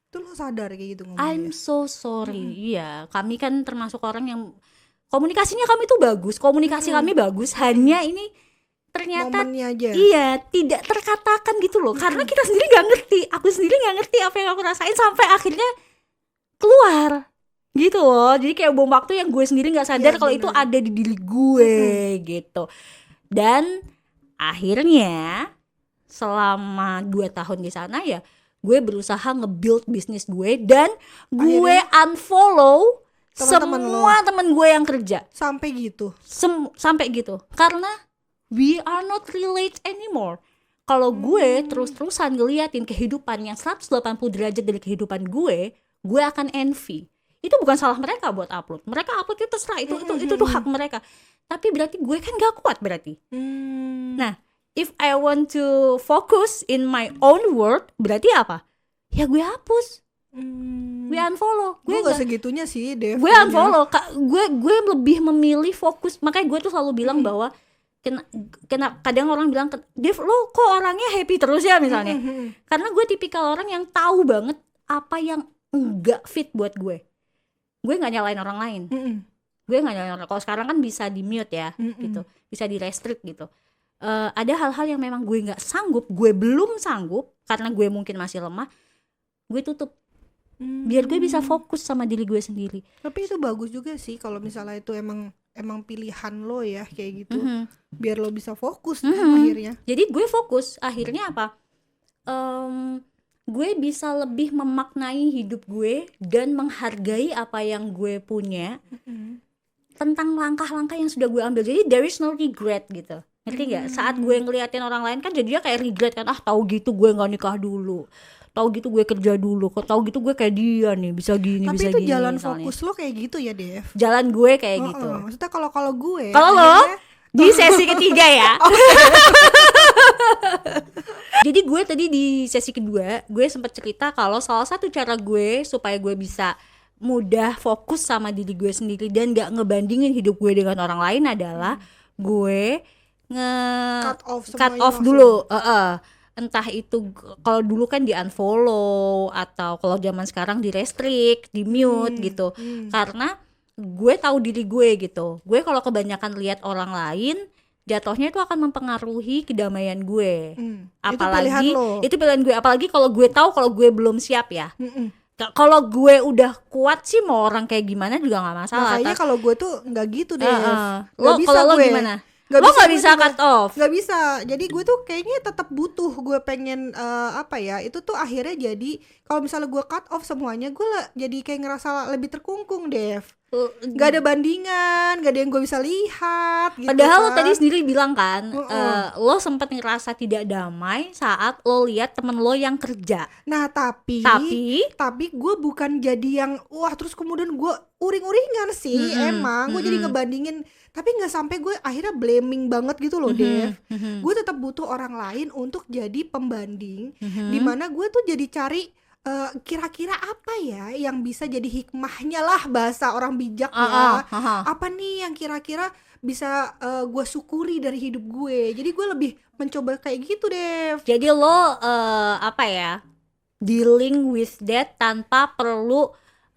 Itu lo sadar kayak gitu ngomongnya? I'm so sorry. Iya, kami kan termasuk orang yang komunikasinya kami tuh bagus. Komunikasi kami bagus. Hanya ini ternyata aja. Iya, tidak terkatakan gitu loh. Karena kita sendiri nggak ngerti. Aku sendiri nggak ngerti apa yang aku rasain sampai akhirnya keluar gitu loh. Jadi kayak bom waktu yang gue sendiri nggak sadar kalau itu ada di diri gue gitu. Dan akhirnya selama 2 tahun di sana ya gue berusaha nge-build bisnis gue dan gue unfollow semua temen gue yang kerja. Sampai gitu? Sampai gitu. Karena we are not relate anymore. Kalau gue terus-terusan ngeliatin kehidupan yang 180 derajat dari kehidupan gue akan envy. Itu bukan salah mereka buat upload. Mereka upload itu terserah, itu tuh hak mereka. Tapi berarti gue kan gak kuat berarti. Nah, if I want to focus in my own world, berarti apa? Ya gue hapus. Gue unfollow. Gue gak segitunya sih, Dev. Gue unfollow. Gue lebih memilih fokus. Makanya gue tuh selalu bilang bahwa kadang orang bilang, Dev lo kok orangnya happy terus ya misalnya. Karena gue tipikal orang yang tahu banget apa yang enggak fit buat gue. Gue nggak nyalain orang lain. Gue nggak nyalain orang. Kalau sekarang kan bisa di mute ya, gitu, bisa di restrict gitu. Ada hal-hal yang memang gue nggak sanggup, gue belum sanggup karena gue mungkin masih lemah, gue tutup. Biar gue bisa fokus sama diri gue sendiri. Tapi itu bagus juga sih kalau misalnya itu emang pilihan lo ya kayak gitu. Biar lo bisa fokus akhirnya. Jadi gue fokus, akhirnya apa? Gue bisa lebih memaknai hidup gue dan menghargai apa yang gue punya tentang langkah-langkah yang sudah gue ambil. Jadi there is no regret gitu. Ngerti gak? Saat gue ngeliatin orang lain kan jadinya kayak regret kan. Tahu gitu gue gak nikah dulu, tahu gitu gue kerja dulu, kok tahu gitu gue kayak dia nih bisa gini. Tapi bisa itu gini jalan misalnya. Fokus lo kayak gitu ya Dev? Jalan gue kayak gitu. Maksudnya kalau gue kalau lo di sesi ketiga ya. Jadi gue tadi di sesi kedua gue sempat cerita kalau salah satu cara gue supaya gue bisa mudah fokus sama diri gue sendiri dan gak ngebandingin hidup gue dengan orang lain adalah gue cut off dulu. Entah itu kalau dulu kan di unfollow atau kalau zaman sekarang di restrict, di mute gitu. Karena gue tahu diri gue gitu. Gue kalau kebanyakan lihat orang lain, jatuhnya itu akan mempengaruhi kedamaian gue. Apalagi itu pilihan gue. Apalagi kalau gue tahu kalau gue belum siap ya. Kalau gue udah kuat sih mau orang kayak gimana juga nggak masalah. Makanya kalau gue tuh nggak gitu deh. Kalau lo gimana? Lo nggak bisa cut off? Nggak bisa. Jadi gue tuh kayaknya tetap butuh. Gue pengen itu tuh akhirnya jadi kalau misalnya gue cut off semuanya, gue jadi kayak ngerasa lebih terkungkung, Dev. Gak ada bandingan, gak ada yang gue bisa lihat gitu. Padahal lo kan. tadi sendiri bilang kan, lo sempat ngerasa tidak damai saat lo lihat temen lo yang kerja. Nah tapi gue bukan jadi yang wah terus kemudian gue uring-uringan sih. Emang gue jadi ngebandingin, tapi nggak sampai gue akhirnya blaming banget gitu loh, Dev. Gue tetap butuh orang lain untuk jadi pembanding, dimana gue tuh jadi cari kira-kira apa ya yang bisa jadi hikmahnya lah, bahasa orang bijak ya. Apa nih yang kira-kira bisa gue syukuri dari hidup gue. Jadi gue lebih mencoba kayak gitu, Dev. Jadi lo dealing with that tanpa perlu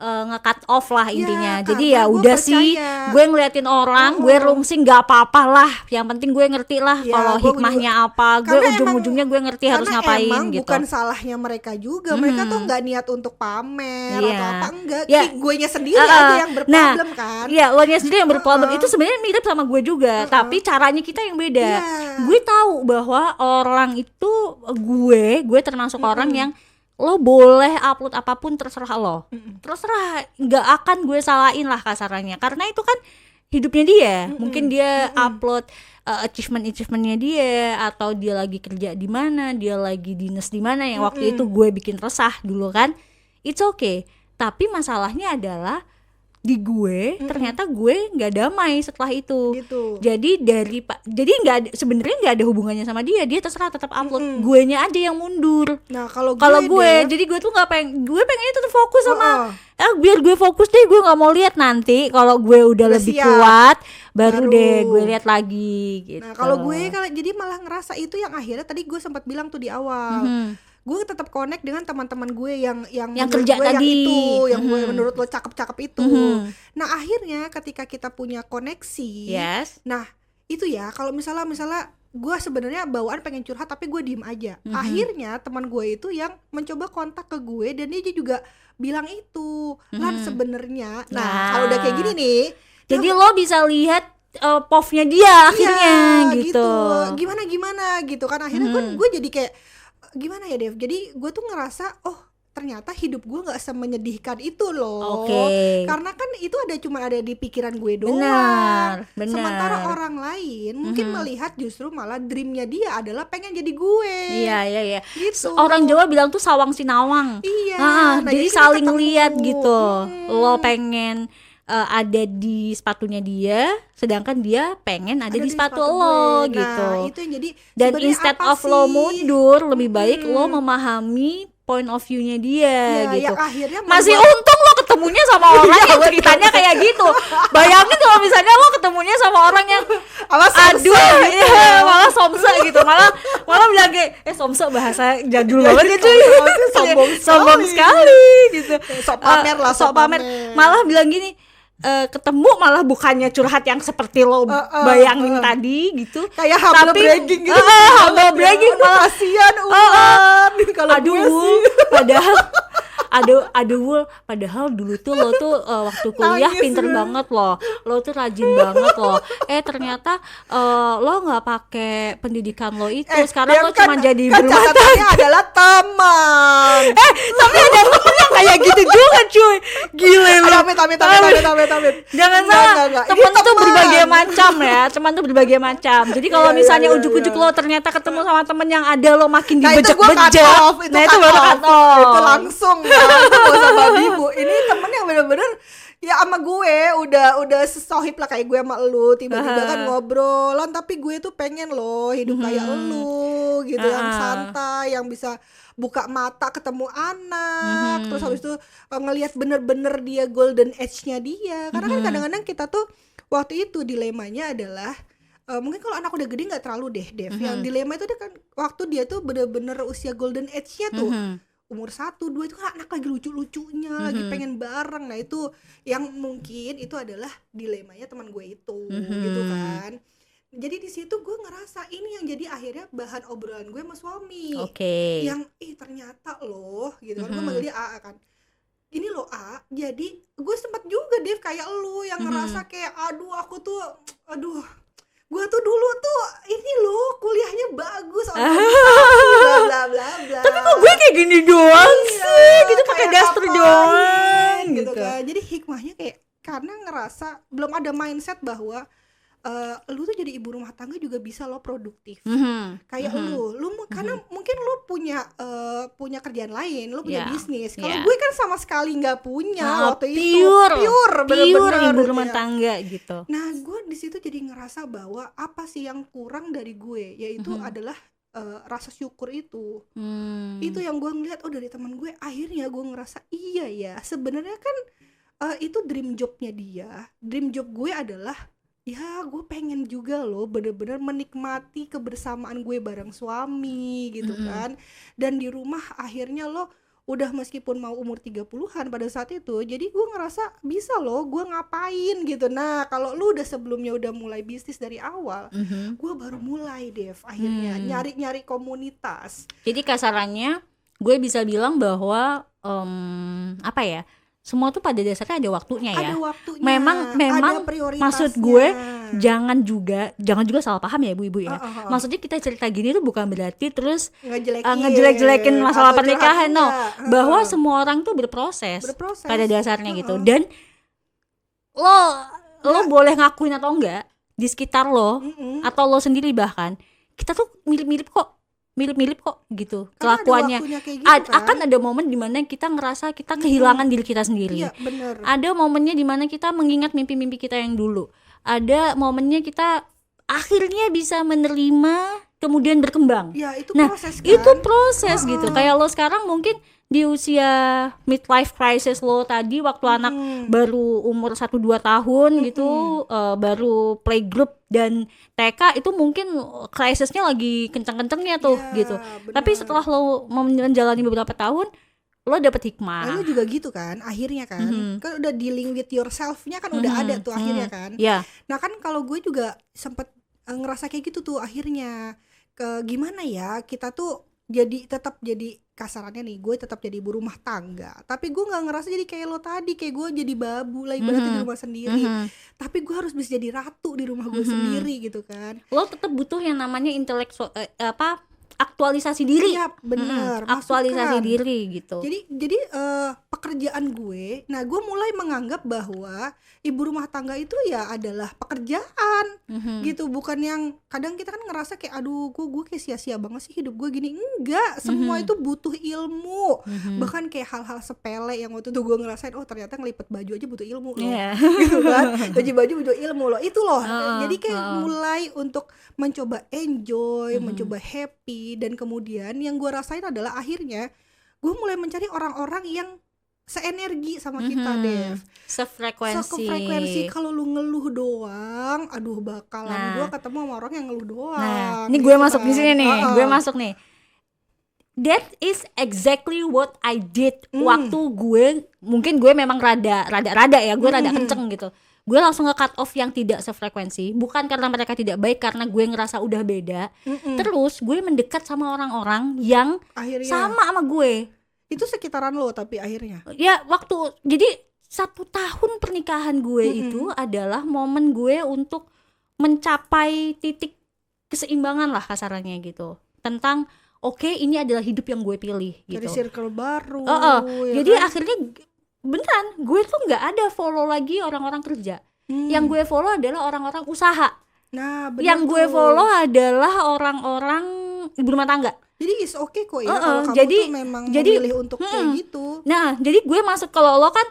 nge-cut off lah intinya. Jadi ya udah sih, gue ngeliatin orang, gue rungsing gak apa-apa lah. Yang penting gue ngerti lah kalau hikmahnya apa. Gue ujung-ujungnya gue ngerti harus ngapain emang gitu. Bukan salahnya mereka juga. Mereka tuh nggak niat untuk pamer atau apa, enggak. Guenya sendiri aja yang berproblem kan. Iya, lo nya sendiri yang berproblem. Itu sebenarnya mirip sama gue juga, tapi caranya kita yang beda. Gue tahu bahwa orang itu gue termasuk orang yang lo boleh upload apapun terserah lo, terserah, nggak akan gue salahin lah kasarannya, karena itu kan hidupnya dia. Mungkin dia upload achievementnya dia, atau dia lagi kerja di mana, dia lagi dinas di mana yang waktu itu gue bikin resah dulu kan. It's okay, tapi masalahnya adalah di gue ternyata gue nggak damai setelah itu gitu. Jadi jadi nggak, sebenarnya nggak ada hubungannya sama dia terserah tetap upload, gue nya aja yang mundur. Nah kalau gue jadi gue tuh gue pengennya tuh fokus sama biar gue fokus deh, gue nggak mau lihat nanti kalau gue udah lebih kuat baru deh gue lihat lagi gitu. Nah kalau gue jadi malah ngerasa itu yang akhirnya tadi gue sempat bilang tuh di awal, gue tetap connect dengan teman-teman gue yang kerja gue tadi, yang itu, yang gue menurut lo cakep-cakep itu. Nah akhirnya ketika kita punya koneksi, nah itu ya kalau misalnya gue sebenarnya bawaan pengen curhat tapi gue diem aja. Akhirnya teman gue itu yang mencoba kontak ke gue dan dia juga bilang itu, Lan sebenarnya. Nah kalau udah kayak gini nih, jadi lo bisa lihat POV-nya dia akhirnya gitu. Gimana gitu kan akhirnya gue jadi kayak gimana ya Dev, jadi gue tuh ngerasa ternyata hidup gue nggak semenyedihkan itu loh. Karena kan itu cuma ada di pikiran gue doang. Benar. Sementara orang lain mungkin melihat justru malah dreamnya dia adalah pengen jadi gue. Iya. Gitu. Orang Jawa bilang tuh sawang sinawang. Iya. Nah, jadi saling lihat gitu. Lo pengen ada di sepatunya dia, sedangkan dia pengen ada di sepatu lo gue. gitu. Nah, itu yang jadi dan instead of lo mundur, lebih baik lo memahami point of view-nya dia gitu. Masih untung lo ketemunya sama orang yang ceritanya kayak gitu. Bayangin kalau misalnya lo ketemunya sama orang yang malah somse gitu, malah bilang kayak somse bahasa jadul banget ya cuy. Sombong sekali gitu. Sok pamer. Malah bilang gini, ketemu malah bukannya curhat yang seperti lo bayangin tadi gitu, kayak humble bragging gitu. Humble bragging malah kasihan kalau gue sih. Padahal dulu tuh lo tuh waktu kuliah pinter banget lo tuh rajin banget lo. Ternyata lo nggak pakai pendidikan lo itu, sekarang lo cuma jadi berumah tangga. Adalah teman. Tapi ada temen yang kayak gitu juga cuy, gile lo. Tapi jangan salah, teman tuh berbagai macam ya, teman tuh berbagai macam. Jadi kalau misalnya ujuk-ujuk lo ternyata ketemu sama temen yang ada lo makin dibejek-bejek, nah itu baru cut off. Itu langsung gak usah babi bu. Ini temen yang bener-bener ya sama gue udah sesohib lah kayak gue sama elu, tiba-tiba kan ngobrolan, tapi gue tuh pengen loh hidup kayak elu gitu, yang santai, yang bisa buka mata ketemu anak, terus habis itu ngelihat bener-bener dia golden age-nya dia. Karena kan kadang-kadang kita tuh waktu itu dilemanya adalah mungkin kalau anak udah gede nggak terlalu deh Dev, yang dilema itu kan waktu dia tuh bener-bener usia golden age-nya tuh umur 1, 2 itu kan anak lagi lucu-lucunya, lagi pengen bareng. Nah itu yang mungkin itu adalah dilemanya teman gue itu gitu kan. Jadi di situ gue ngerasa ini yang jadi akhirnya bahan obrolan gue sama suami. Yang ternyata loh gitu kan, gue manggil dia A kan. Ini loh A, jadi gue sempat juga Dev kayak lu yang ngerasa kayak gue tuh dulu tuh ini loh kuliahnya bagus, bla bla bla. Tapi kok gue kayak gini doang sih, gitu pakai daster doang gitu kan. Jadi hikmahnya kayak karena ngerasa belum ada mindset bahwa lu tuh jadi ibu rumah tangga juga bisa lo produktif. Kayak lu karena mungkin lu punya kerjaan lain, lu punya bisnis. Kalau gue kan sama sekali nggak punya waktu itu. Pure bener-bener ibu rumah tangga gitu. Nah, gue di situ jadi ngerasa bahwa apa sih yang kurang dari gue, yaitu adalah rasa syukur itu. Itu yang gue ngeliat, dari teman gue. Akhirnya gue ngerasa iya ya, sebenarnya kan itu dream jobnya dia. Dream job gue adalah ya gue pengen juga loh bener-bener menikmati kebersamaan gue bareng suami gitu kan. Dan di rumah akhirnya lo udah meskipun mau umur 30-an pada saat itu, jadi gue ngerasa bisa loh gue ngapain gitu. Nah kalau lu udah sebelumnya udah mulai bisnis dari awal, gue baru mulai Dev akhirnya nyari-nyari komunitas. Jadi kasarannya gue bisa bilang bahwa apa ya, semua tuh pada dasarnya ada waktunya ya. Ada waktunya. Memang ada prioritasnya. Maksud gue jangan juga salah paham ya ibu-ibu ya. Maksudnya kita cerita gini tuh bukan berarti terus ngejelek-jelekin masalah pernikahan. No, bahwa semua orang tuh berproses pada dasarnya gitu. Dan lo boleh ngakuin atau enggak di sekitar lo atau lo sendiri bahkan, kita tuh mirip-mirip kok gitu kelakuannya. Gitu, kan? Akan ada momen dimana kita ngerasa kita kehilangan diri kita sendiri. Iya, bener. Ada momennya dimana kita mengingat mimpi-mimpi kita yang dulu. Ada momennya kita akhirnya bisa menerima kemudian berkembang. Ya, itu proses kan? Itu proses gitu. Kayak lo sekarang mungkin di usia midlife crisis lo tadi waktu anak baru umur 1-2 tahun gitu, baru playgroup dan TK, itu mungkin krisisnya lagi kenceng-kencengnya tuh gitu. Bener. Tapi setelah lo menjalani beberapa tahun, lo dapet hikmah. Lalu juga gitu kan akhirnya kan kan udah dealing with yourself-nya kan udah ada tuh akhirnya kan. Nah kan kalau gue juga sempet ngerasa kayak gitu tuh akhirnya, gimana ya kita tuh tetap jadi kasarannya nih, gue tetap jadi ibu rumah tangga, tapi gue nggak ngerasa jadi kayak lo tadi, kayak gue jadi babu lah ibaratnya di rumah sendiri. Tapi gue harus bisa jadi ratu di rumah gue sendiri gitu kan. Lo tetap butuh yang namanya intelektual aktualisasi diri. Iya benar, aktualisasi diri gitu. Jadi pekerjaan gue, nah gue mulai menganggap bahwa ibu rumah tangga itu ya adalah pekerjaan gitu, bukan yang kadang kita kan ngerasa kayak aduh gue kayak sia-sia banget sih hidup gue gini. Enggak, semua itu butuh ilmu. Bahkan kayak hal-hal sepele yang waktu itu gue ngerasain, ternyata ngelipet baju aja butuh ilmu loh. Gitu kan, baju butuh ilmu loh, itu loh. Jadi kayak mulai untuk mencoba enjoy, mencoba happy. Dan kemudian yang gue rasain adalah akhirnya gue mulai mencari orang-orang yang seenergi sama kita, Dev. Sefrekuensi. Kalau lu ngeluh doang, aduh bakalan gue ketemu sama orang yang ngeluh doang. Nah, ini gue masuk di sini nih. Gue masuk nih. That is exactly what I did waktu mungkin gue memang rada ya, gue rada kenceng gitu. Gue langsung nge-cut off yang tidak sefrekuensi, bukan karena mereka tidak baik, karena gue ngerasa udah beda. Terus gue mendekat sama orang-orang yang akhirnya sama gue. Itu sekitaran lo tapi akhirnya? Ya jadi 1 tahun pernikahan gue itu adalah momen gue untuk mencapai titik keseimbangan lah kasarannya gitu. Tentang ini adalah hidup yang gue pilih gitu. Dari circle baru. Ya jadi kan? Akhirnya beneran gue tuh nggak ada follow lagi orang-orang kerja. Yang gue follow adalah orang-orang usaha. Nah, yang gue follow adalah orang-orang ibu rumah tangga. Jadi is okay kok ya kalau kamu tuh memang memilih untuk kayak gitu. Nah jadi gue masuk, kalau lo kan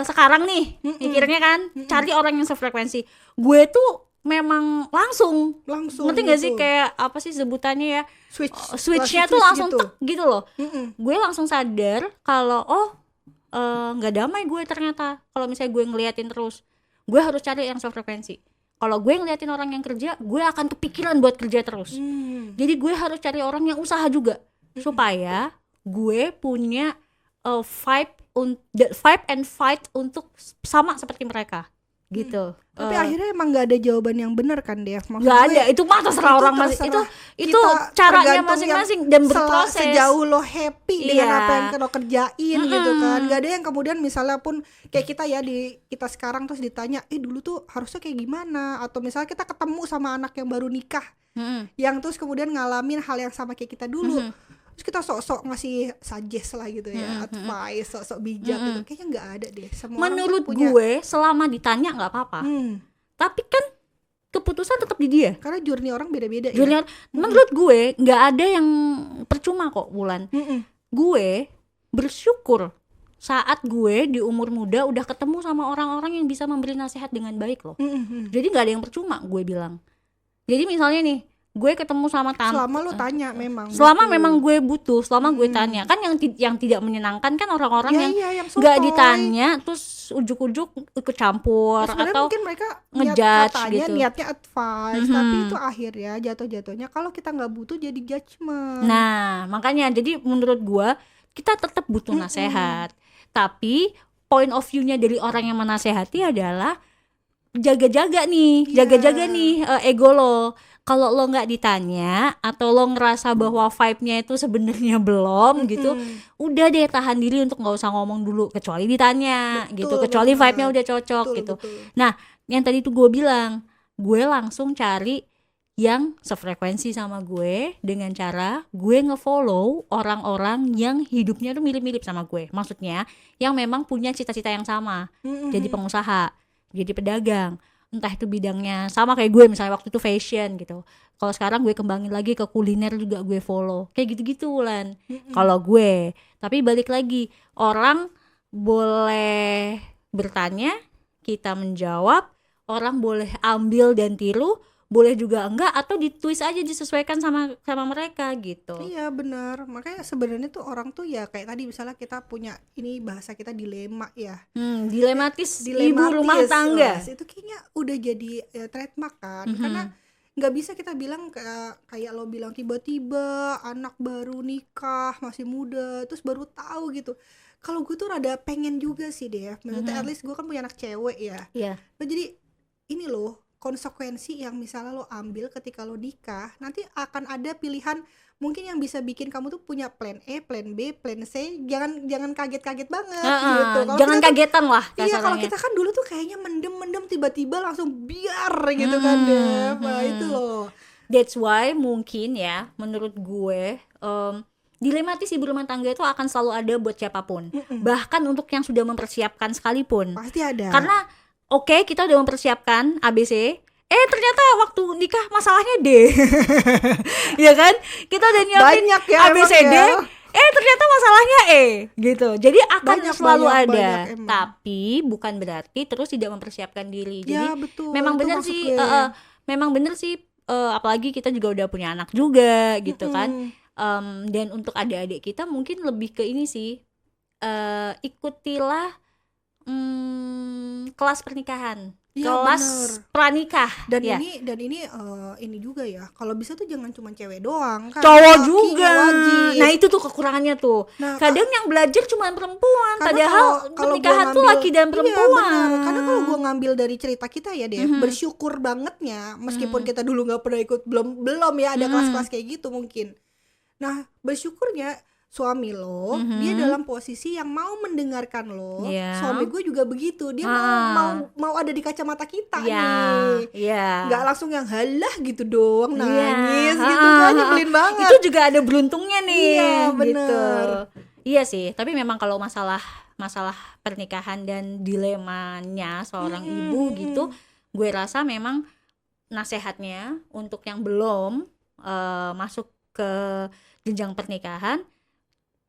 sekarang nih mikirnya kan cari orang yang sefrekuensi. Gue tuh memang langsung ngerti nggak gitu. sih kayak apa sih sebutannya ya, switchnya tuh langsung gitu. gitu loh. Gue langsung sadar kalau nggak damai gue ternyata kalau misalnya gue ngeliatin terus. Gue harus cari yang sefrekuensi. Kalau gue ngeliatin orang yang kerja, gue akan kepikiran buat kerja terus. Jadi gue harus cari orang yang usaha juga supaya gue punya vibe and fight untuk sama seperti mereka gitu. Tapi akhirnya emang nggak ada jawaban yang benar kan, Dev? Nggak ada, itu mah terserah orang itu caranya masing-masing dan berproses. Sejauh lo happy dengan apa yang lo kerjain gitu kan. Nggak ada yang kemudian misalnya pun kayak kita ya kita sekarang terus ditanya, dulu tuh harusnya kayak gimana? Atau misalnya kita ketemu sama anak yang baru nikah, yang terus kemudian ngalamin hal yang sama kayak kita dulu. terus kita sok-sok ngasih suggest lah gitu ya, advice, sok-sok bijak gitu. Kayaknya nggak ada deh. Semua Menurut orang punya, gue selama ditanya nggak apa-apa. Tapi kan keputusan tetap di dia. karena journey orang beda-beda ya. Junior, menurut gue nggak ada yang percuma kok, Wulan. Gue bersyukur saat gue di umur muda udah ketemu sama orang-orang yang bisa memberi nasihat dengan baik loh. Jadi nggak ada yang percuma, gue bilang. Jadi misalnya nih, gue ketemu sama Selama lo tanya memang. selama memang gue butuh, selama gue tanya. Kan yang tidak menyenangkan kan orang-orang yang yang nggak sotoy. ditanya terus ujuk-ujuk ikut campur Sebenarnya atau mungkin mereka ngejudge katanya gitu. niatnya advice, tapi itu akhirnya jatuh-jatuhnya kalau kita nggak butuh jadi judgement. Nah, makanya jadi menurut gua kita tetap butuh nasihat. Tapi point of view-nya dari orang yang menasehati adalah jaga-jaga nih, jaga-jaga nih ego lo. Kalau lo nggak ditanya atau lo ngerasa bahwa vibe-nya itu sebenarnya belum gitu, udah deh tahan diri untuk nggak usah ngomong dulu kecuali ditanya gitu, kecuali vibe-nya udah cocok gitu. Nah, yang tadi tuh gue bilang, gue langsung cari yang sefrekuensi sama gue dengan cara gue ngefollow orang-orang yang hidupnya tuh mirip-mirip sama gue. Maksudnya yang memang punya cita-cita yang sama. Jadi pengusaha, jadi pedagang, entah itu bidangnya sama kayak gue misalnya waktu itu fashion gitu. Kalau sekarang gue kembangin lagi ke kuliner juga gue follow. Kayak gitu-gitu Lan. Kalau gue, tapi balik lagi, orang boleh bertanya, kita menjawab, orang boleh ambil dan tiru, boleh juga enggak, atau ditwist aja disesuaikan sama mereka gitu. Iya benar, makanya sebenarnya tuh orang tuh ya kayak tadi misalnya kita punya ini bahasa kita dilema ya. Dilematis ibu rumah tangga. Itu kayaknya udah jadi trademark kan, karena nggak bisa kita bilang kayak lo bilang tiba-tiba anak baru nikah masih muda terus baru tahu gitu. Kalau gue tuh rada pengen juga sih deh, maksudnya at least gue kan punya anak cewek ya. Nah, jadi ini loh konsekuensi yang misalnya lo ambil ketika lo nikah, nanti akan ada pilihan mungkin yang bisa bikin kamu tuh punya plan E, plan B, plan C. Jangan kaget-kaget banget gitu. Jangan kagetan lah. Iya, kalau kita kan dulu tuh kayaknya mendem tiba-tiba langsung biar gitu kan deh. Nah, itu loh. That's why mungkin ya menurut gue dilematis ibu rumah tangga itu akan selalu ada buat siapapun. Bahkan untuk yang sudah mempersiapkan sekalipun. Pasti ada. Karena oke, kita udah mempersiapkan ABC, ternyata waktu nikah masalahnya D. Ya kan? Kita udah nyiapin ya, ABCD, ya. Ternyata masalahnya E gitu. Jadi akan selalu ada. banyak, tapi bukan berarti terus tidak mempersiapkan diri. Jadi ya, betul. memang benar sih memang benar sih apalagi kita juga udah punya anak juga gitu kan. Dan untuk adik-adik kita mungkin lebih ke ini sih, ikutilah kelas pernikahan, kelas pranikah. Dan ini juga ya, kalau bisa tuh jangan cuma cewek doang kan, cowok juga wajib. Nah itu tuh kekurangannya tuh. Kadang yang belajar cuma perempuan, padahal pernikahan tuh laki dan perempuan. Iya benar, karena kalau gue ngambil dari cerita kita ya deh, bersyukur bangetnya meskipun kita dulu nggak pernah ikut, belum ya ada kelas-kelas kayak gitu mungkin. Nah bersyukurnya suami lo, dia dalam posisi yang mau mendengarkan lo. Suami gue juga begitu, dia mau ada di kacamata kita nih. Nggak langsung yang halah gitu doang, nangis gitu kan, nyebelin banget. Itu juga ada beruntungnya nih. Iya bener. Gitu. Iya sih, tapi memang kalau masalah pernikahan dan dilemanya seorang ibu gitu, gue rasa memang nasihatnya untuk yang belum masuk ke jenjang pernikahan,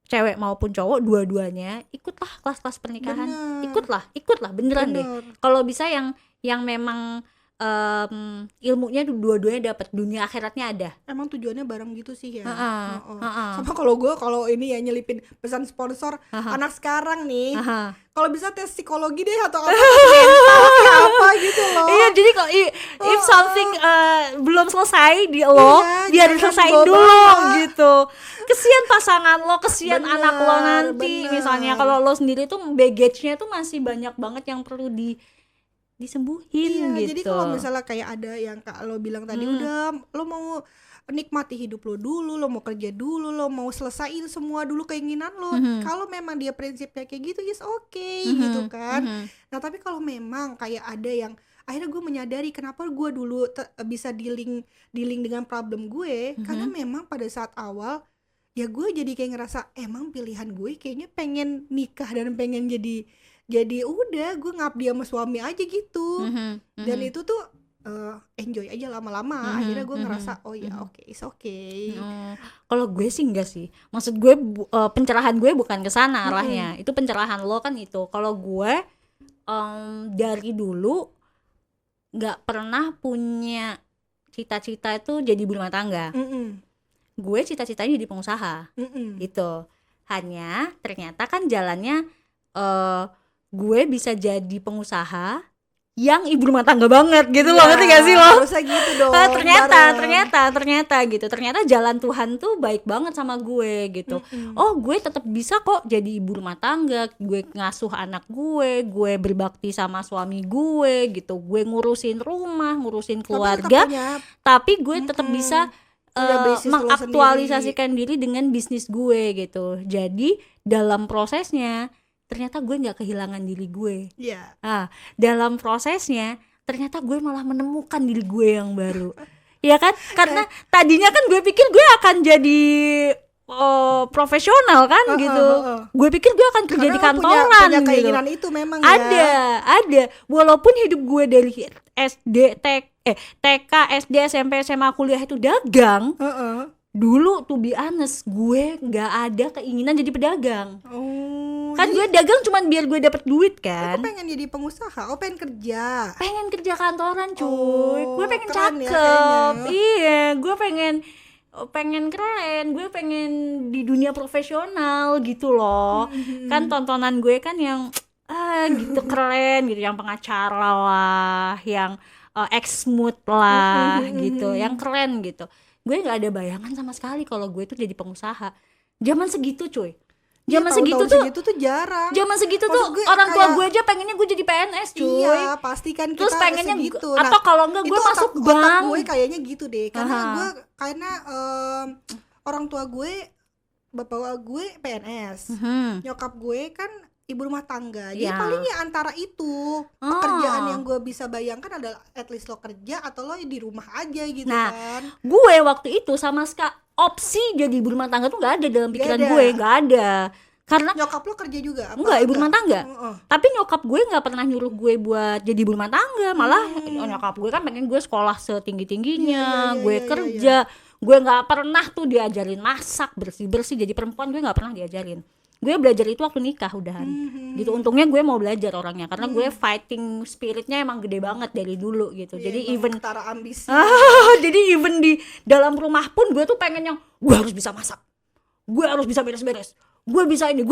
cewek maupun cowok dua-duanya ikutlah kelas-kelas pernikahan. Ikutlah beneran deh. Kalau bisa yang memang ilmunya dua-duanya dapat, dunia akhiratnya ada. Emang tujuannya bareng gitu sih ya. Sama kalau ini ya nyelipin pesan sponsor anak sekarang nih. Kalau bisa tes psikologi deh atau apa gitu loh. Iya, jadi kalau if something belum selesai di lo, biar diselesain dulu gitu. Kesian pasangan lo, kesian anak lo nanti. Misalnya kalau lo sendiri tuh baggage-nya tuh masih banyak banget yang perlu disembuhin gitu. Jadi kalau misalnya kayak ada yang Kak lo bilang tadi, udah lo mau nikmati hidup lo dulu, lo mau kerja dulu, lo mau selesain semua dulu keinginan lo. Kalau memang dia prinsipnya kayak gitu, yes okay, gitu kan. Nah tapi kalau memang kayak ada yang akhirnya gue menyadari kenapa gue dulu bisa dealing dengan problem gue, karena memang pada saat awal ya gue jadi kayak ngerasa emang pilihan gue kayaknya pengen nikah dan pengen jadi udah gue ngabdi sama suami aja gitu. Dan itu tuh enjoy aja lama-lama. Akhirnya gue ngerasa oh ya oke, it's okay. Kalau gue sih enggak sih, maksud gue pencerahan gue bukan ke sana arahnya. Itu pencerahan lo kan itu. Kalau gue dari dulu nggak pernah punya cita-cita itu jadi ibu rumah tangga. Gue cita-citanya jadi pengusaha gitu. Hanya ternyata kan jalannya gue bisa jadi pengusaha yang ibu rumah tangga banget gitu loh, ngerti gak sih lo? Harusnya gitu dong. Ternyata gitu. Ternyata jalan Tuhan tuh baik banget sama gue gitu. Oh, gue tetap bisa kok jadi ibu rumah tangga. Gue ngasuh anak gue berbakti sama suami gue gitu. Gue ngurusin rumah, ngurusin keluarga. Tapi gue tetap bisa mengaktualisasikan diri dengan bisnis gue gitu. Jadi dalam prosesnya ternyata gue nggak kehilangan diri gue. Dalam prosesnya ternyata gue malah menemukan diri gue yang baru. Ya kan? Karena tadinya kan gue pikir gue akan jadi profesional kan gitu. Gue pikir gue akan kerja di kantoran punya keinginan gitu. Itu memang ada. Walaupun hidup gue dari TK, SD, SMP, SMA, kuliah itu dagang. Dulu to be honest gue nggak ada keinginan jadi pedagang. Kan gue dagang cuman biar gue dapet duit kan. Aku pengen jadi pengusaha, pengen kerja. Pengen kerja kantoran cuy. Gue pengen cakep. Iya, gue pengen keren. Gue pengen di dunia profesional gitu loh. Kan tontonan gue kan yang gitu keren gitu, yang pengacara lah, yang ex-mood lah gitu, yang keren gitu. Gue nggak ada bayangan sama sekali kalau gue tuh jadi pengusaha. Zaman segitu cuy. Segitu tuh jarang. Zaman segitu tuh orang tua gue aja pengennya gue jadi PNS cuy. Iya, pasti kan kita terus pengennya segitu. Atau kalau enggak gue masuk bank. Otak gue kayaknya gitu deh. Karena orang tua gue, bapak gue PNS. Nyokap gue kan ibu rumah tangga. Jadi palingnya antara itu pekerjaan yang gue bisa bayangkan adalah at least lo kerja atau lo di rumah aja gitu kan. Gue waktu itu sama opsi jadi ibu rumah tangga tuh nggak ada dalam pikiran gue, nggak ada. Karena nyokap lo kerja juga? Enggak, ibu rumah tangga. Tapi nyokap gue nggak pernah nyuruh gue buat jadi ibu rumah tangga. Malah nyokap gue kan pengen gue sekolah setinggi-tingginya, gue kerja. Gue nggak pernah tuh diajarin masak, bersih-bersih. Jadi perempuan gue nggak pernah diajarin. Gue belajar itu waktu nikah udahan gitu. Untungnya gue mau belajar orangnya karena gue fighting spiritnya emang gede banget dari dulu gitu. Jadi even antara ambisi. Jadi even di dalam rumah pun gue tuh pengen yang gue harus bisa masak, gue harus bisa beres-beres, gue bisa ini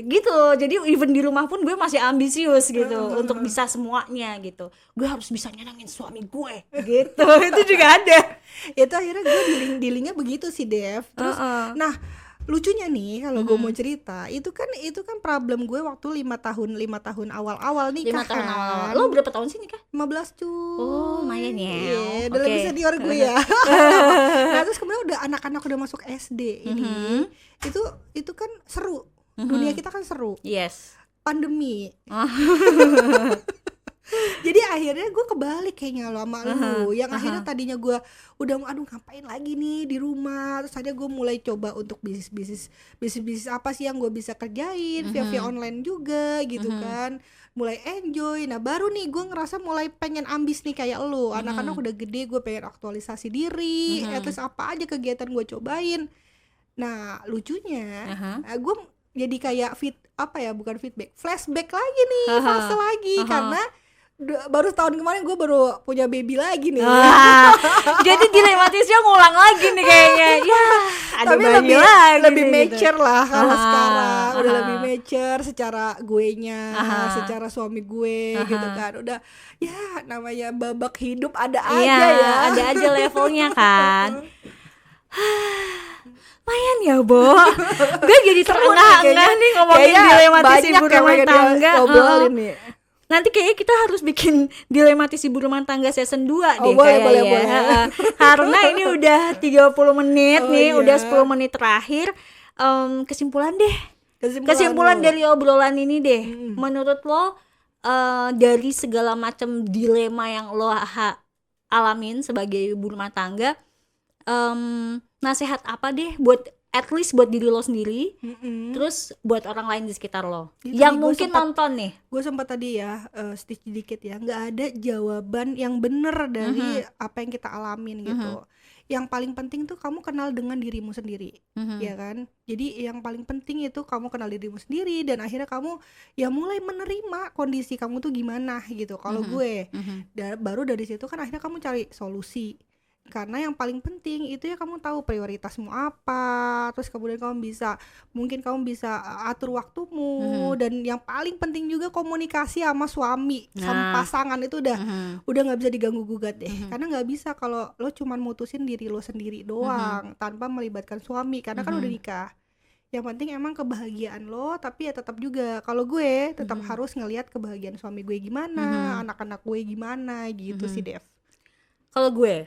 gitu. Jadi even di rumah pun gue masih ambisius gitu untuk bisa semuanya gitu. Gue harus bisa nyenengin suami gue gitu. Itu juga ada. Itu akhirnya gue dealingnya begitu sih Dev. Terus nah lucunya nih kalau gue mau cerita itu kan problem gue waktu 5 tahun awal-awal nikah. 5 tahun awal. Lo berapa tahun sih nikah? 15 cuy. Oh lumayan ya. Udah lebih senior gue ya. Nah terus kemudian anak-anak udah masuk SD ini itu kan seru. Dunia kita kan seru. Yes. Pandemi. Jadi akhirnya gue kebalik kayaknya lo sama lu. Yang akhirnya tadinya gue udah ngapain lagi nih di rumah. Terus aja gue mulai coba untuk bisnis apa sih yang gue bisa kerjain via online juga gitu kan. Mulai enjoy. Nah baru nih gue ngerasa mulai pengen ambis nih kayak lu. Anak-anak udah gede, gue pengen aktualisasi diri. Terus apa aja kegiatan gue cobain. Nah lucunya gue jadi kayak bukan feedback, flashback lagi nih, fase lagi karena baru tahun kemarin gue baru punya baby lagi nih. Jadi dilematisnya ngulang lagi nih kayaknya. Ya, ada tapi lebih mature lah kalau sekarang. Udah lebih mature secara guenya, secara suami gue gitu kan. Udah ya namanya babak hidup ada aja ya. Ada aja levelnya kan. Lumayan ya, Bo. Gue jadi terengah-engah nih ngomongin dilematis ibu rumah tangga. Nanti kayaknya kita harus bikin dilematis ibu rumah tangga season 2 deh kayaknya. Karena ini udah 30 menit nih, udah 10 menit terakhir. Kesimpulan dari obrolan ini deh. Menurut lo dari segala macam dilema yang lo alamin sebagai ibu rumah tangga, nasihat apa deh buat at least buat diri lo sendiri, terus buat orang lain di sekitar lo Jadi yang mungkin nonton nih. Gue sempat tadi ya sedikit ya, nggak ada jawaban yang bener dari apa yang kita alamin gitu. Yang paling penting tuh kamu kenal dengan dirimu sendiri, ya kan? Jadi yang paling penting itu kamu kenal dirimu sendiri, dan akhirnya kamu ya mulai menerima kondisi kamu tuh gimana gitu. Kalau gue baru dari situ kan akhirnya kamu cari solusi. Karena yang paling penting itu ya kamu tahu prioritasmu apa, terus kemudian mungkin kamu bisa atur waktumu, dan yang paling penting juga komunikasi sama suami, sama pasangan itu udah nggak bisa diganggu gugat deh. Karena nggak bisa kalau lo cuman mutusin diri lo sendiri doang tanpa melibatkan suami, karena kan udah nikah. Yang penting emang kebahagiaan lo, tapi ya tetap juga kalau gue tetap harus ngelihat kebahagiaan suami gue gimana, anak-anak gue gimana gitu sih Dev. Kalau gue,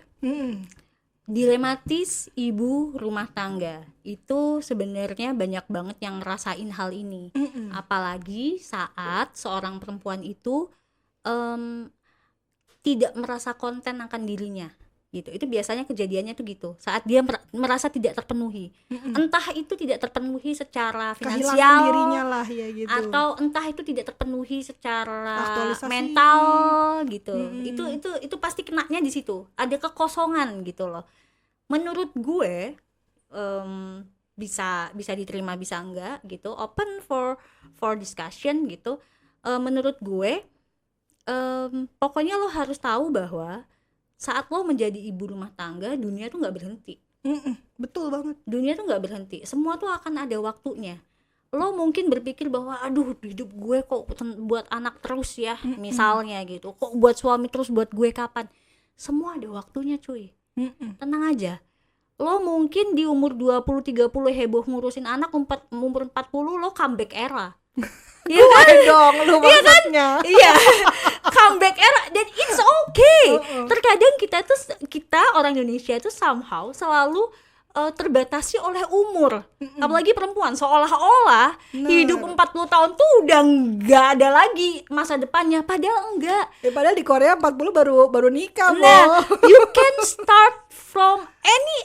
dilematis ibu rumah tangga itu sebenarnya banyak banget yang ngerasain hal ini. Apalagi saat seorang perempuan itu tidak merasa konten akan dirinya gitu. Itu biasanya kejadiannya tuh gitu, saat dia merasa tidak terpenuhi. Entah itu tidak terpenuhi secara finansial, kehilangan dirinya lah ya gitu, atau entah itu tidak terpenuhi secara aktualisasi mental gitu. Itu pasti kenanya di situ, ada kekosongan gitu loh. Menurut gue bisa diterima bisa enggak gitu, open for discussion gitu. Menurut gue pokoknya lo harus tahu bahwa saat lo menjadi ibu rumah tangga, dunia tuh nggak berhenti. Betul banget. Dunia tuh nggak berhenti. Semua tuh akan ada waktunya. Lo mungkin berpikir bahwa aduh hidup gue kok buat anak terus ya, misalnya gitu. Kok buat suami terus, buat gue kapan? Semua ada waktunya cuy. Tenang aja. Lo mungkin di umur 20-30 heboh ngurusin anak, umur 40 lo comeback era. Iya kan dong lu maksudnya. Iya. Comeback era, dan it's okay. Terkadang kita orang Indonesia itu somehow selalu terbatasi oleh umur. Apalagi perempuan, seolah-olah hidup 40 tahun tuh udah nggak ada lagi masa depannya, padahal enggak. Padahal di Korea 40 baru nikah. Nah, you can start from any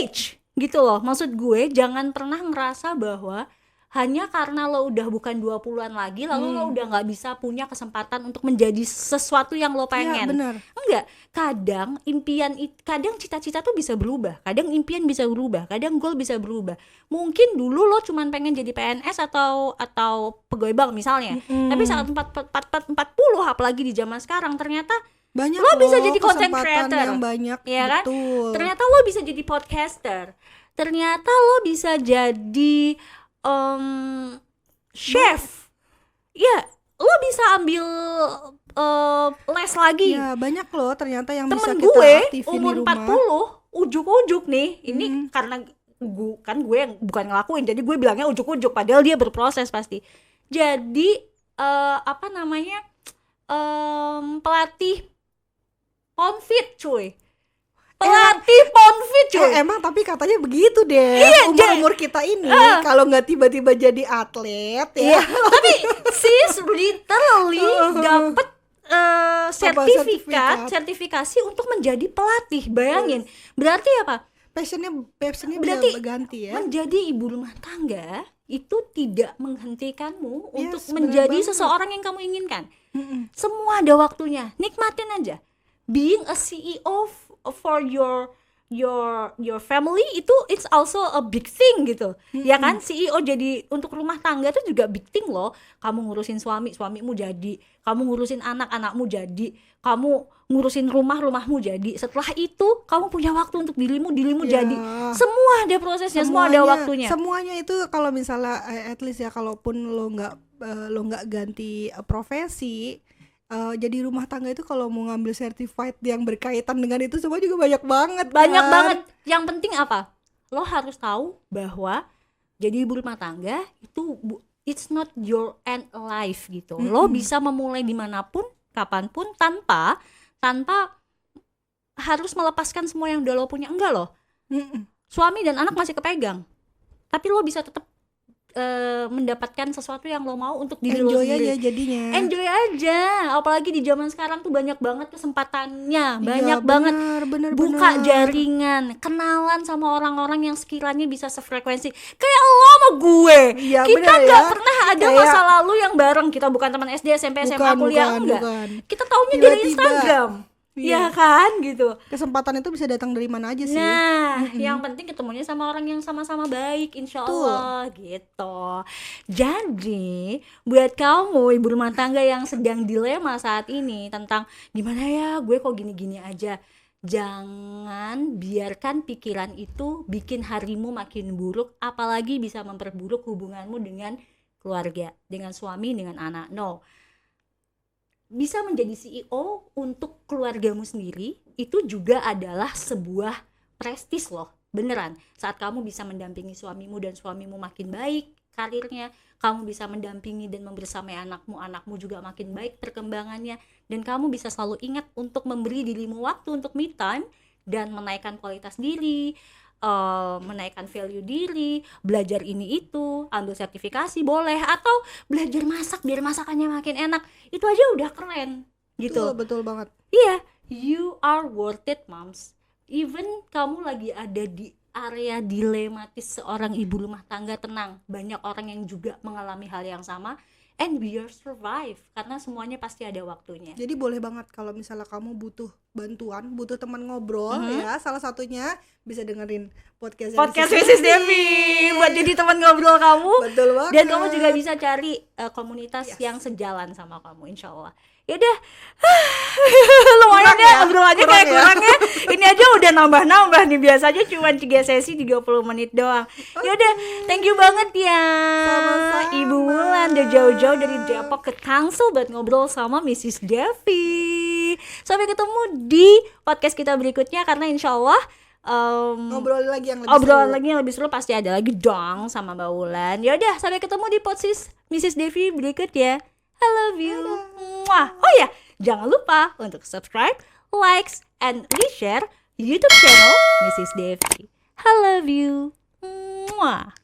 age gitu loh. Maksud gue jangan pernah ngerasa bahwa hanya karena lo udah bukan 20-an lagi lalu lo udah gak bisa punya kesempatan untuk menjadi sesuatu yang lo pengen. Ya, benar. Enggak, kadang cita-cita tuh bisa berubah, kadang impian bisa berubah, kadang goal bisa berubah. Mungkin dulu lo cuman pengen jadi PNS atau pegawai bank misalnya, tapi saat 40 apalagi di zaman sekarang ternyata banyak lo bisa jadi content creator yang banyak, ya kan? Betul. Ternyata lo bisa jadi podcaster, ternyata lo bisa jadi chef, ya lo bisa ambil les lagi. Ya banyak loh ternyata yang temen bisa kita gue aktifin umur di rumah. 40 ujuk-ujuk nih, ini karena gue yang bukan ngelakuin, jadi gue bilangnya ujuk-ujuk, padahal dia berproses pasti. Jadi pelatih Ponfit cuy. Pelatih Ponfit cuy. Emang tapi katanya begitu deh. Iya, umur kita ini kalau nggak tiba-tiba jadi atlet ya. Iya, tapi sis literally dapet sertifikasi untuk menjadi pelatih. Bayangin, berarti apa? Passionnya Berarti bisa berganti ya. menjadi ibu rumah tangga itu tidak menghentikanmu untuk Yes, menjadi benar banget. seseorang yang kamu inginkan. Semua ada waktunya, nikmatin aja. Being a CEO for your family itu it's also a big thing gitu. Ya kan, CEO jadi untuk rumah tangga itu juga big thing loh. Kamu ngurusin suamimu jadi, kamu ngurusin anak-anakmu jadi, kamu ngurusin rumahmu jadi. Setelah itu kamu punya waktu untuk dirimu Ya. jadi. Semua ada prosesnya, semua ada waktunya. Semuanya itu kalau misalnya at least ya, kalaupun lo nggak ganti profesi, jadi rumah tangga itu kalau mau ngambil certified yang berkaitan dengan itu semua juga banyak banget. Yang penting apa? Lo harus tahu bahwa jadi ibu rumah tangga itu it's not your end life gitu. Lo bisa memulai dimanapun, kapanpun, tanpa harus melepaskan semua yang udah lo punya. Enggak loh. Suami dan anak masih kepegang, tapi lo bisa tetap mendapatkan sesuatu yang lo mau untuk diri lo Enjoy sendiri. aja jadinya. Enjoy aja, apalagi di zaman sekarang tuh banyak banget kesempatannya, banyak Iya, banget. bener, Buka bener. jaringan, kenalan sama orang-orang yang sekiranya bisa sefrekuensi. Kayak lo sama gue, Iya, kita bener nggak ya. pernah ada Kayak- masa lalu yang bareng. Kita bukan teman SD, SMP, SMA, kuliah, enggak. bukan. Kita taunya dari Tiba-tiba. Instagram, ya Iya. kan gitu. Kesempatan itu bisa datang dari mana aja sih. Nah, yang penting ketemunya sama orang yang sama-sama baik, insya Allah gitu. Jadi, buat kamu ibu rumah tangga yang sedang dilema saat ini tentang gimana ya, gue kok gini-gini aja, jangan biarkan pikiran itu bikin harimu makin buruk, apalagi bisa memperburuk hubunganmu dengan keluarga, dengan suami, dengan anak. No. Bisa menjadi CEO untuk keluargamu sendiri itu juga adalah sebuah prestis loh, beneran. Saat kamu bisa mendampingi suamimu dan suamimu makin baik karirnya, kamu bisa mendampingi dan membersamai anakmu, anakmu juga makin baik perkembangannya, dan kamu bisa selalu ingat untuk memberi dirimu waktu untuk me time dan menaikkan kualitas diri, menaikkan value diri, belajar ini itu, ambil sertifikasi boleh, atau belajar masak biar masakannya makin enak, itu aja udah keren gitu. Betul banget. Iya, you are worth it, moms. Even kamu lagi ada di area dilematis seorang ibu rumah tangga, tenang, banyak orang yang juga mengalami hal yang sama, and we are survive, karena semuanya pasti ada waktunya. Jadi boleh banget kalau misalnya kamu butuh bantuan, butuh teman ngobrol ya, salah satunya bisa dengerin podcast Mrs. Devi buat jadi teman ngobrol kamu. Betul banget. Dan kamu juga bisa cari komunitas yang sejalan sama kamu, insya Allah. Yaudah, lumayan ya obrolannya kayak kurang ya. Ini aja udah nambah-nambah nih, biasanya cuma 3 sesi 30 menit doang. Yaudah, thank you banget ya. Sama-sama. Ibu Wulan udah jauh-jauh dari Depok ke Tangsel buat ngobrol sama Mrs. Devi. Sampai ketemu di podcast kita berikutnya, karena insya Allah ngobrol lagi yang lebih seru pasti ada lagi dong sama Mbak Wulan. Yaudah, sampai ketemu di podcast Mrs. Devi berikut ya. I love you. Mwah. Oh ya, jangan lupa untuk subscribe, likes, and reshare YouTube channel Mrs. Devi. I love you. Mwah.